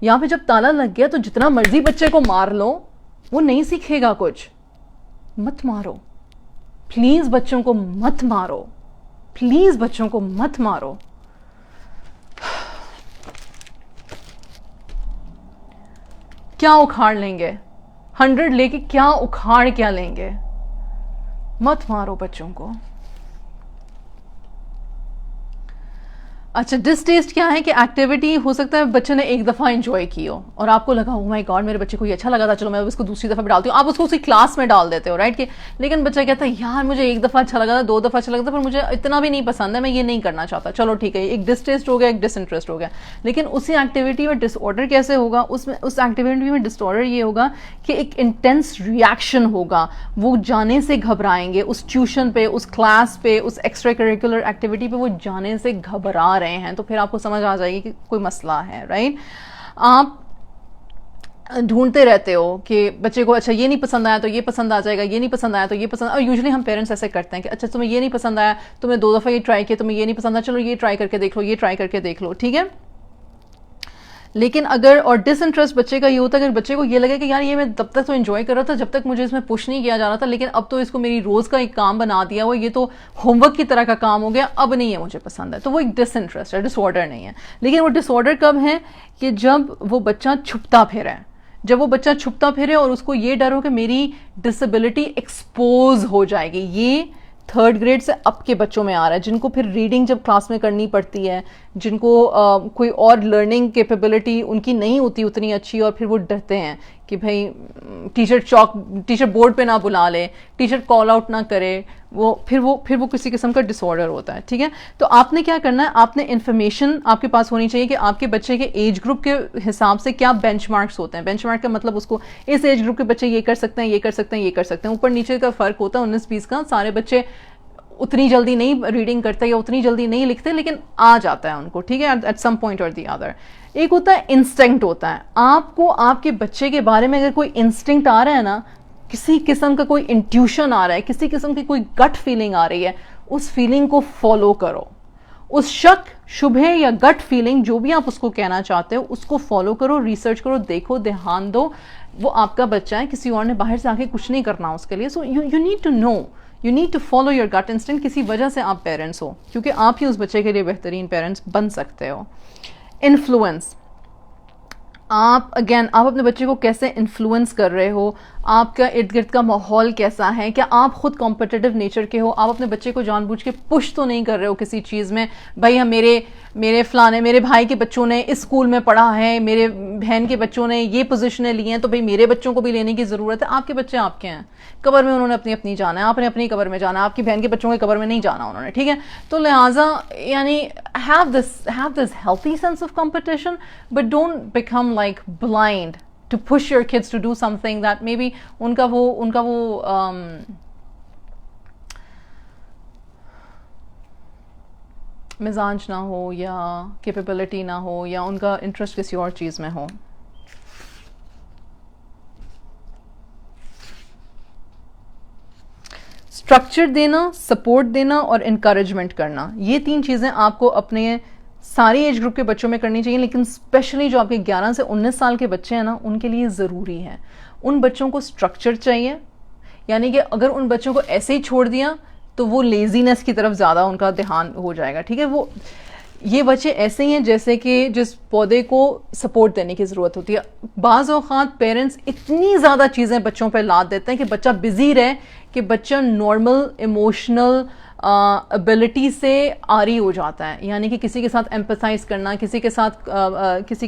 یہاں پہ جب تالا لگ گیا تو جتنا مرضی بچے کو مار لو وہ نہیں سیکھے گا کچھ. مت مارو پلیز، بچوں کو مت مارو پلیز، بچوں کو مت مارو. کیا اکھاڑ لیں گے 100 لے کے، کیا اکھاڑ کیا لیں گے. مت مارو بچوں کو. اچھا، ڈس ٹیسٹ کیا ہے کہ ایکٹیویٹی ہو سکتا ہے بچے نے ایک دفعہ انجوائے کی ہو اور آپ کو لگا او مائی گاڈ میرے بچے کو یہ اچھا لگا تھا، چلو میں اس کو دوسری دفعہ ڈالتی ہوں. آپ اس کو اسی کلاس میں ڈال دیتے ہو، رائٹ، کہ لیکن بچہ کہتا ہے یار مجھے ایک دفعہ اچھا لگا تھا، 2 دفعہ اچھا لگا تھا، پر مجھے اتنا بھی نہیں پسند ہے، میں یہ نہیں کرنا چاہتا. چلو ٹھیک ہے، ایک ڈس ٹیسٹ ہو گیا، ایک ڈس انٹرسٹ ہو گیا. لیکن اسی ایکٹیویٹی میں ڈس آرڈر کیسے ہوگا؟ اس ایکٹیویٹی میں ڈس آرڈر یہ ہوگا کہ ایک انٹینس ریئیکشن ہوگا، وہ جانے سے گھبرائیں گے. اس ٹیوشن پہ، اس کلاس پہ، اس ایکسٹرا کریکولر ایکٹیویٹی پہ وہ جانے سے گھبرا رہے ہیں. تو پھر آپ کو سمجھ آ جائے گی کہ کوئی مسئلہ ہے، رائٹ. آپ ڈھونڈتے رہتے ہو کہ بچے کو اچھا یہ نہیں پسند آیا تو یہ پسند آ جائے گا، یہ نہیں پسند آیا تو یہ پسند. اور یوزلی ہم پیرنٹس ایسے کرتے ہیں کہ اچھا تمہیں یہ نہیں پسند آیا، تمہیں 2 دفعہ یہ ٹرائی کیا، تمہیں یہ نہیں پسند آیا، چلو یہ ٹرائی کر کے دیکھ لو، یہ ٹرائی کر کے دیکھ لو، ٹھیک ہے. لیکن اگر اور ڈس انٹرسٹ بچے کا یہ ہوتا ہے، اگر بچے کو یہ لگے کہ یار یہ میں تب تک تو انجوائے کر رہا تھا جب تک مجھے اس میں پش نہیں کیا جا رہا تھا، لیکن اب تو اس کو میری روز کا ایک کام بنا دیا ہوا، یہ تو ہوم ورک کی طرح کا کام ہو گیا، اب نہیں ہے مجھے پسند ہے، تو وہ ایک ڈس انٹرسٹ ہے، ڈس آرڈر نہیں ہے. لیکن وہ ڈس آرڈر کب ہے؟ کہ جب وہ بچہ چھپتا پھرے، جب وہ بچہ چھپتا پھرے اور اس کو یہ ڈر ہو کہ میری ڈسیبلٹی ایکسپوز ہو جائے گی. یہ 3rd گریڈ سے اب کے بچوں میں آ رہا ہے، جن کو پھر ریڈنگ جب کلاس میں کرنی پڑتی ہے، جن کو کوئی اور لرننگ کیپیبلٹی ان کی نہیں ہوتی اتنی اچھی، اور پھر وہ ڈرتے ہیں کہ بھائی ٹیچر بورڈ پہ نہ بلا لے، ٹیچر کال آؤٹ نہ کرے، پھر وہ کسی قسم کا ڈس آرڈر ہوتا ہے. ٹھیک ہے، تو آپ نے کیا کرنا ہے، آپ نے انفارمیشن آپ کے پاس ہونی چاہیے کہ آپ کے بچے کے ایج گروپ کے حساب سے کیا بینچ مارکس ہوتے ہیں. بینچ مارک کا مطلب اس کو اس ایج گروپ کے بچے یہ کر سکتے ہیں، یہ کر سکتے ہیں، یہ کر سکتے ہیں، اوپر نیچے کا فرق ہوتا ہے 19-20 کا. سارے بچے اتنی جلدی نہیں ریڈنگ کرتے یا اتنی جلدی نہیں لکھتے، لیکن آ جاتا ہے ان کو، ٹھیک ہے، ایٹ سم پوائنٹ اور دی ادر. ایک ہوتا ہے انسٹنکٹ ہوتا ہے. آپ کو آپ کے بچے کے بارے میں اگر کوئی انسٹنکٹ آ رہا ہے نا، کسی قسم کا کوئی انٹیوشن آ رہا ہے، کسی قسم کی کوئی گٹ فیلنگ آ رہی ہے، اس فیلنگ کو فالو کرو. اس شک، شبہ یا گٹ فیلنگ جو بھی آپ اس کو کہنا چاہتے ہو، اس کو فالو کرو، ریسرچ کرو، دیکھو، دھیان دو. وہ آپ کا بچہ ہے، کسی اور نے باہر سے آ کے کچھ نہیں کرنا اس کے لیے. So you need to know, you need to follow your gut instinct. کسی وجہ سے آپ پیرنٹس ہو، کیونکہ آپ ہی اس بچے کے لیے بہترین پیرنٹس بن سکتے ہو. انفلوئنس، آپ اپنے بچے کو کیسے انفلوئنس کر رہے ہو، آپ کا ارد گرد کا ماحول کیسا ہے، کیا آپ خود کمپٹیٹو نیچر کے ہو، آپ اپنے بچے کو جان بوجھ کے پش تو نہیں کر رہے ہو کسی چیز میں، بھائی ہم میرے بھائی کے بچوں نے اس اسکول میں پڑھا ہے، میرے بہن کے بچوں نے یہ پوزیشنیں لی ہیں، تو بھائی میرے بچوں کو بھی لینے کی ضرورت ہے. آپ کے بچے آپ کے ہیں، قبر میں انہوں نے اپنی جانا ہے، آپ نے اپنی قبر میں جانا ہے، آپ کی بہن کے بچوں کے قبر میں نہیں جانا انہوں نے، ٹھیک ہے. تو لہٰذا یعنی have this healthy sense of competition, but don't become like blind to push your kids to do something that maybe ان کا وہ مزاج نہ ہو، یا کیپیبلٹی نہ ہو، یا ان کا انٹرسٹ کسی اور چیز میں ہو. اسٹرکچر دینا، سپورٹ دینا اور انکریجمنٹ کرنا، یہ 3 چیزیں آپ کو اپنے ساری ایج گروپ کے بچوں میں کرنی چاہیے، لیکن اسپیشلی جو آپ کے 11 سے 19 سال کے بچے ہیں نا، ان کے لیے ضروری ہے. ان بچوں کو اسٹرکچر چاہیے، یعنی کہ اگر ان بچوں کو ایسے ہی چھوڑ دیا تو وہ لیزینس کی طرف زیادہ ان کا دھیان ہو جائے گا. ٹھیک ہے، یہ بچے ایسے ہی ہیں جیسے کہ جس پودے کو سپورٹ دینے کی ضرورت ہوتی ہے. بعض اوقات پیرنٹس اتنی زیادہ چیزیں بچوں پہ لاد دیتے ہیں کہ بچہ بزی رہے، کہ بچہ نارمل ایموشنل ابیلٹی سے عاری ہو جاتا ہے. یعنی کہ کسی کے ساتھ ایمپیتھائز کرنا, کسی کے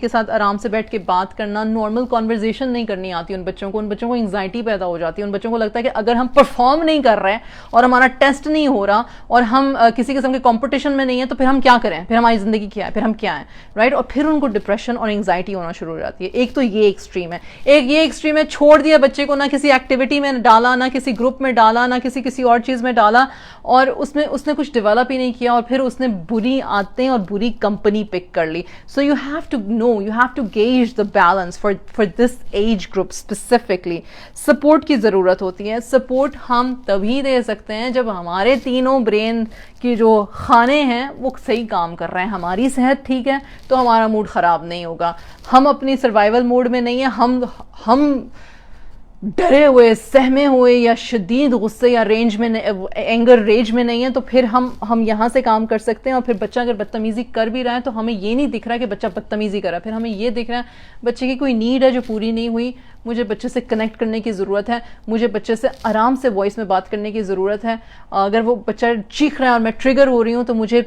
ساتھ آرام سے بیٹھ کے بات کرنا, نارمل کانورزیشن نہیں کرنی آتی ان بچوں کو انگزائٹی پیدا ہو جاتی ہے. ان بچوں کو لگتا ہے کہ اگر ہم پرفارم نہیں کر رہے اور ہمارا ٹیسٹ نہیں ہو رہا اور ہم کسی قسم کے کمپٹیشن میں نہیں ہیں تو پھر ہم کیا کریں, پھر ہماری زندگی کیا ہے, پھر ہم کیا ہیں, رائٹ. اور پھر ان کو ڈپریشن اور انگزائٹی ہونا شروع ہو جاتی ہے. ایک تو یہ ایکسٹریم ہے. ایک یہ ایکسٹریم ہے, چھوڑ دیا بچے کو, نہ کسی ایکٹیویٹی میں ڈالا, نہ کسی گروپ میں ڈالا, نہ کسی اور چیز میں ڈالا, اور اس نے کچھ ڈیولپ ہی نہیں کیا, اور پھر اس نے بری عادتیں اور بری کمپنی پک کر لی. So you have to know, you have to gauge the balance for this age group specifically. Support کی ضرورت ہوتی ہے. سپورٹ ہم تبھی دے سکتے ہیں جب ہمارے تینوں برین کی جو خانے ہیں وہ صحیح کام کر رہے ہیں. ہماری صحت ٹھیک ہے تو ہمارا موڈ خراب نہیں ہوگا. ہم اپنی سروائیول موڈ میں نہیں ہیں, ہم ڈرے ہوئے, سہمے ہوئے, یا شدید غصے یا رینج میں اینگر ریج میں نہیں ہے, تو پھر ہم یہاں سے کام کر سکتے ہیں. اور پھر بچہ اگر بدتمیزی کر بھی رہا ہے تو ہمیں یہ نہیں دکھ رہا کہ بچہ بدتمیزی کر رہا ہے, پھر ہمیں یہ دکھ رہا ہے بچے کی کوئی نیڈ ہے جو پوری نہیں ہوئی, مجھے بچے سے کنیکٹ کرنے کی ضرورت ہے, مجھے بچے سے آرام سے وائس میں بات کرنے کی ضرورت ہے. اگر وہ بچہ چیخ رہا ہے اور میں ٹریگر ہو رہی ہوں تو مجھے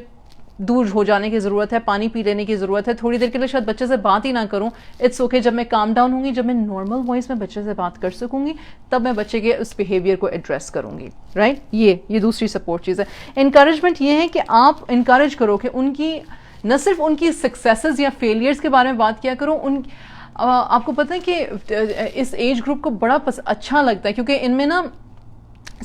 دور ہو جانے کی ضرورت ہے, پانی پی لینے کی ضرورت ہے, تھوڑی دیر کے لیے شاید بچے سے بات ہی نہ کروں. اٹس اوکے, جب میں کام ڈاؤن ہوں گی, جب میں نارمل وائس میں بچے سے بات کر سکوں گی, تب میں بچے کے اس بیہیویئر کو ایڈریس کروں گی, رائٹ. یہ دوسری سپورٹ چیز ہے. انکریجمنٹ یہ ہے کہ آپ انکریج کرو کہ ان کی نہ صرف ان کی سکسیسز یا فیلئرز کے بارے میں بات کیا کرو. آپ کو پتہ ہے کہ اس ایج گروپ کو بڑا اچھا لگتا ہے کیونکہ ان میں نا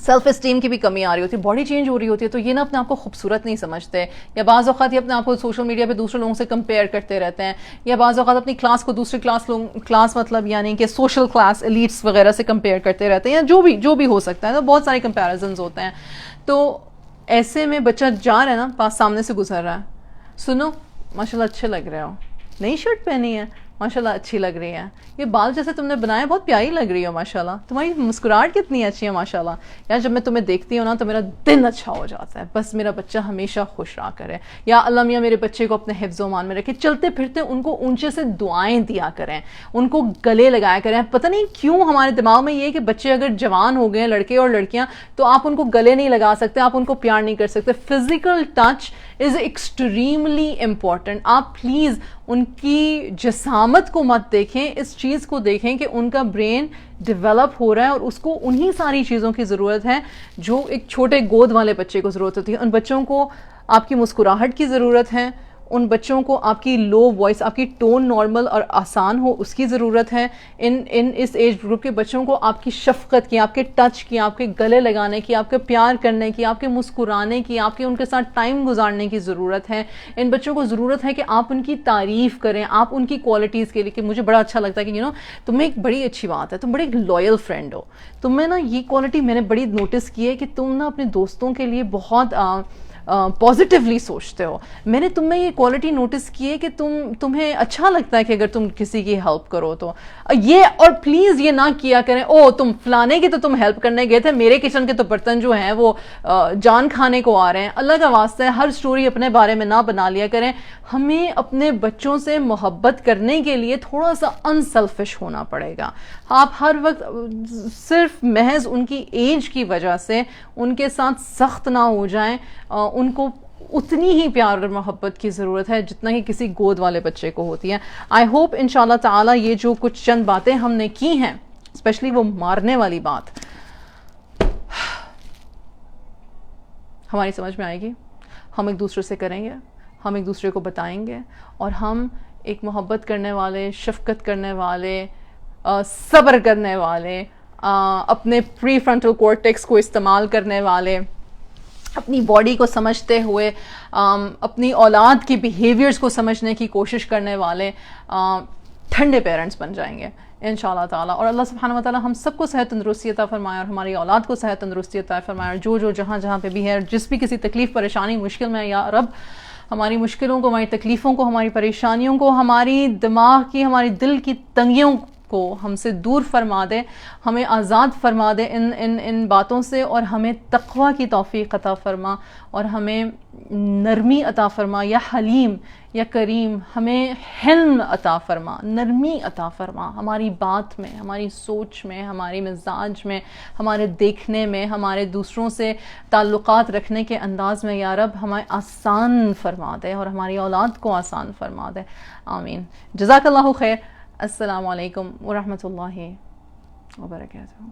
سیلف اسٹیم کی بھی کمی آ رہی ہوتی ہے, باڈی چینج ہو رہی ہوتی ہے, تو یہ نا اپنے آپ کو خوبصورت نہیں سمجھتے, یا بعض اوقات یہ اپنے آپ کو سوشل میڈیا پہ دوسرے لوگوں سے کمپیئر کرتے رہتے ہیں, یا بعض اوقات اپنی کلاس کو دوسری کلاس مطلب یعنی کہ سوشل کلاس ایلیٹس وغیرہ سے کمپیئر کرتے رہتے ہیں, یا جو بھی ہو سکتا ہے. تو بہت سارے کمپیریزنز ہوتے ہیں. تو ایسے میں بچہ جا رہا ہے نا, پاس سامنے سے گزر رہا ہے, سنو ماشاء اللہ اچھے لگ رہے ہو, نئی شرٹ پہنی ہے ماشاء اللہ اچھی لگ رہی ہے, یہ بال جیسے تم نے بنائے بہت پیاری لگ رہی ہو ماشاء اللہ, تمہاری مسکراہٹ کتنی اچھی ہے ماشاء اللہ. یار جب میں تمہیں دیکھتی ہوں نا تو میرا دن اچھا ہو جاتا ہے, بس میرا بچہ ہمیشہ خوش رہا کرے, یا اللہ میاں میرے بچے کو اپنے حفظ و امان میں رکھے. چلتے پھرتے ان کو اونچے سے دعائیں دیا کریں, ان کو گلے لگایا کریں. پتہ نہیں کیوں ہمارے دماغ میں یہ کہ بچے اگر جوان ہو گئے, لڑکے اور لڑکیاں, تو آپ ان کو گلے نہیں لگا سکتے, آپ ان کو پیار نہیں کر سکتے. Physical touch is extremely important. آپ پلیز ان کی جسامت کو مت دیکھیں, اس چیز کو دیکھیں کہ ان کا برین ڈیولپ ہو رہا ہے, اور اس کو انہی ساری چیزوں کی ضرورت ہے جو ایک چھوٹے گود والے بچے کو ضرورت ہوتی ہے. ان بچوں کو آپ کی مسکراہٹ کی ضرورت ہے, ان بچوں کو آپ کی لو وائس, آپ کی ٹون نارمل اور آسان ہو اس کی ضرورت ہے. اس ایج گروپ کے بچوں کو آپ کی شفقت کی, آپ کے ٹچ کی, آپ کے گلے لگانے کی, آپ کے پیار کرنے کی, آپ کے مسکرانے کی, آپ کے ان کے ساتھ ٹائم گزارنے کی ضرورت ہے. ان بچوں کو ضرورت ہے کہ آپ ان کی تعریف کریں, آپ ان کی کوالٹیز کے لیے, کہ مجھے بڑا اچھا لگتا ہے کہ تم میں ایک بڑی اچھی بات ہے, تم بڑے ایک لوئل فرینڈ ہو, تم میں نا یہ کوالٹی میں نے بڑی نوٹس کی ہے کہ تم نا اپنے دوستوں کے لیے بہت پازیٹیولی سوچتے ہو. میں نے تم میں یہ کوالٹی نوٹس کی ہے کہ تمہیں اچھا لگتا ہے کہ اگر تم کسی کی ہیلپ کرو تو یہ, اور پلیز یہ نہ کیا کریں او تم فلانے کی تو تم ہیلپ کرنے گئے تھے, میرے کچن کے تو برتن جو ہیں وہ جان کھانے کو آ رہے ہیں. اللہ کا واسطہ ہے ہر سٹوری اپنے بارے میں نہ بنا لیا کریں. ہمیں اپنے بچوں سے محبت کرنے کے لیے تھوڑا سا انسیلفش ہونا پڑے گا. آپ ہر وقت صرف محض ان کی ایج کی وجہ سے ان کے ساتھ سخت نہ ہو جائیں. ان کو اتنی ہی پیار اور محبت کی ضرورت ہے جتنا کہ کسی گود والے بچے کو ہوتی ہے. آئی ہوپ انشاءاللہ تعالی یہ جو کچھ چند باتیں ہم نے کی ہیں, اسپیشلی وہ مارنے والی بات, ہماری سمجھ میں آئے گی. ہم ایک دوسرے سے کریں گے, ہم ایک دوسرے کو بتائیں گے, اور ہم ایک محبت کرنے والے, شفقت کرنے والے, صبر کرنے والے, اپنے پری فرنٹل کورٹیکس کو استعمال کرنے والے, اپنی باڈی کو سمجھتے ہوئے اپنی اولاد کی بیہیویئرز کو سمجھنے کی کوشش کرنے والے ٹھنڈے پیرنٹس بن جائیں گے انشاءاللہ تعالیٰ. اور اللہ سبحانہ وتعالیٰ ہم سب کو صحت تندرستی عطا فرمائے, اور ہماری اولاد کو صحت تندرستی عطا فرمائے, اور جو جہاں پہ بھی ہے, جس بھی کسی تکلیف پریشانی مشکل میں, یا رب ہماری مشکلوں کو, ہماری تکلیفوں کو, ہماری پریشانیوں کو, ہماری دماغ کی, ہماری دل کی تنگیوں کو ہم سے دور فرما دے, ہمیں آزاد فرما دے ان باتوں سے, اور ہمیں تقوی کی توفیق عطا فرما, اور ہمیں نرمی عطا فرما. یا حلیم, یا کریم ہمیں حلم عطا فرما، نرمی عطا فرما، ہماری بات میں، ہماری سوچ میں، ہماری مزاج میں، ہمارے دیکھنے میں، ہمارے دوسروں سے تعلقات رکھنے کے انداز میں یا رب ہمیں آسان فرما دے اور ہماری اولاد کو آسان فرما دے، آمین۔ جزاک اللہ خیر۔ السلام علیکم ورحمۃ اللہ وبرکاتہ۔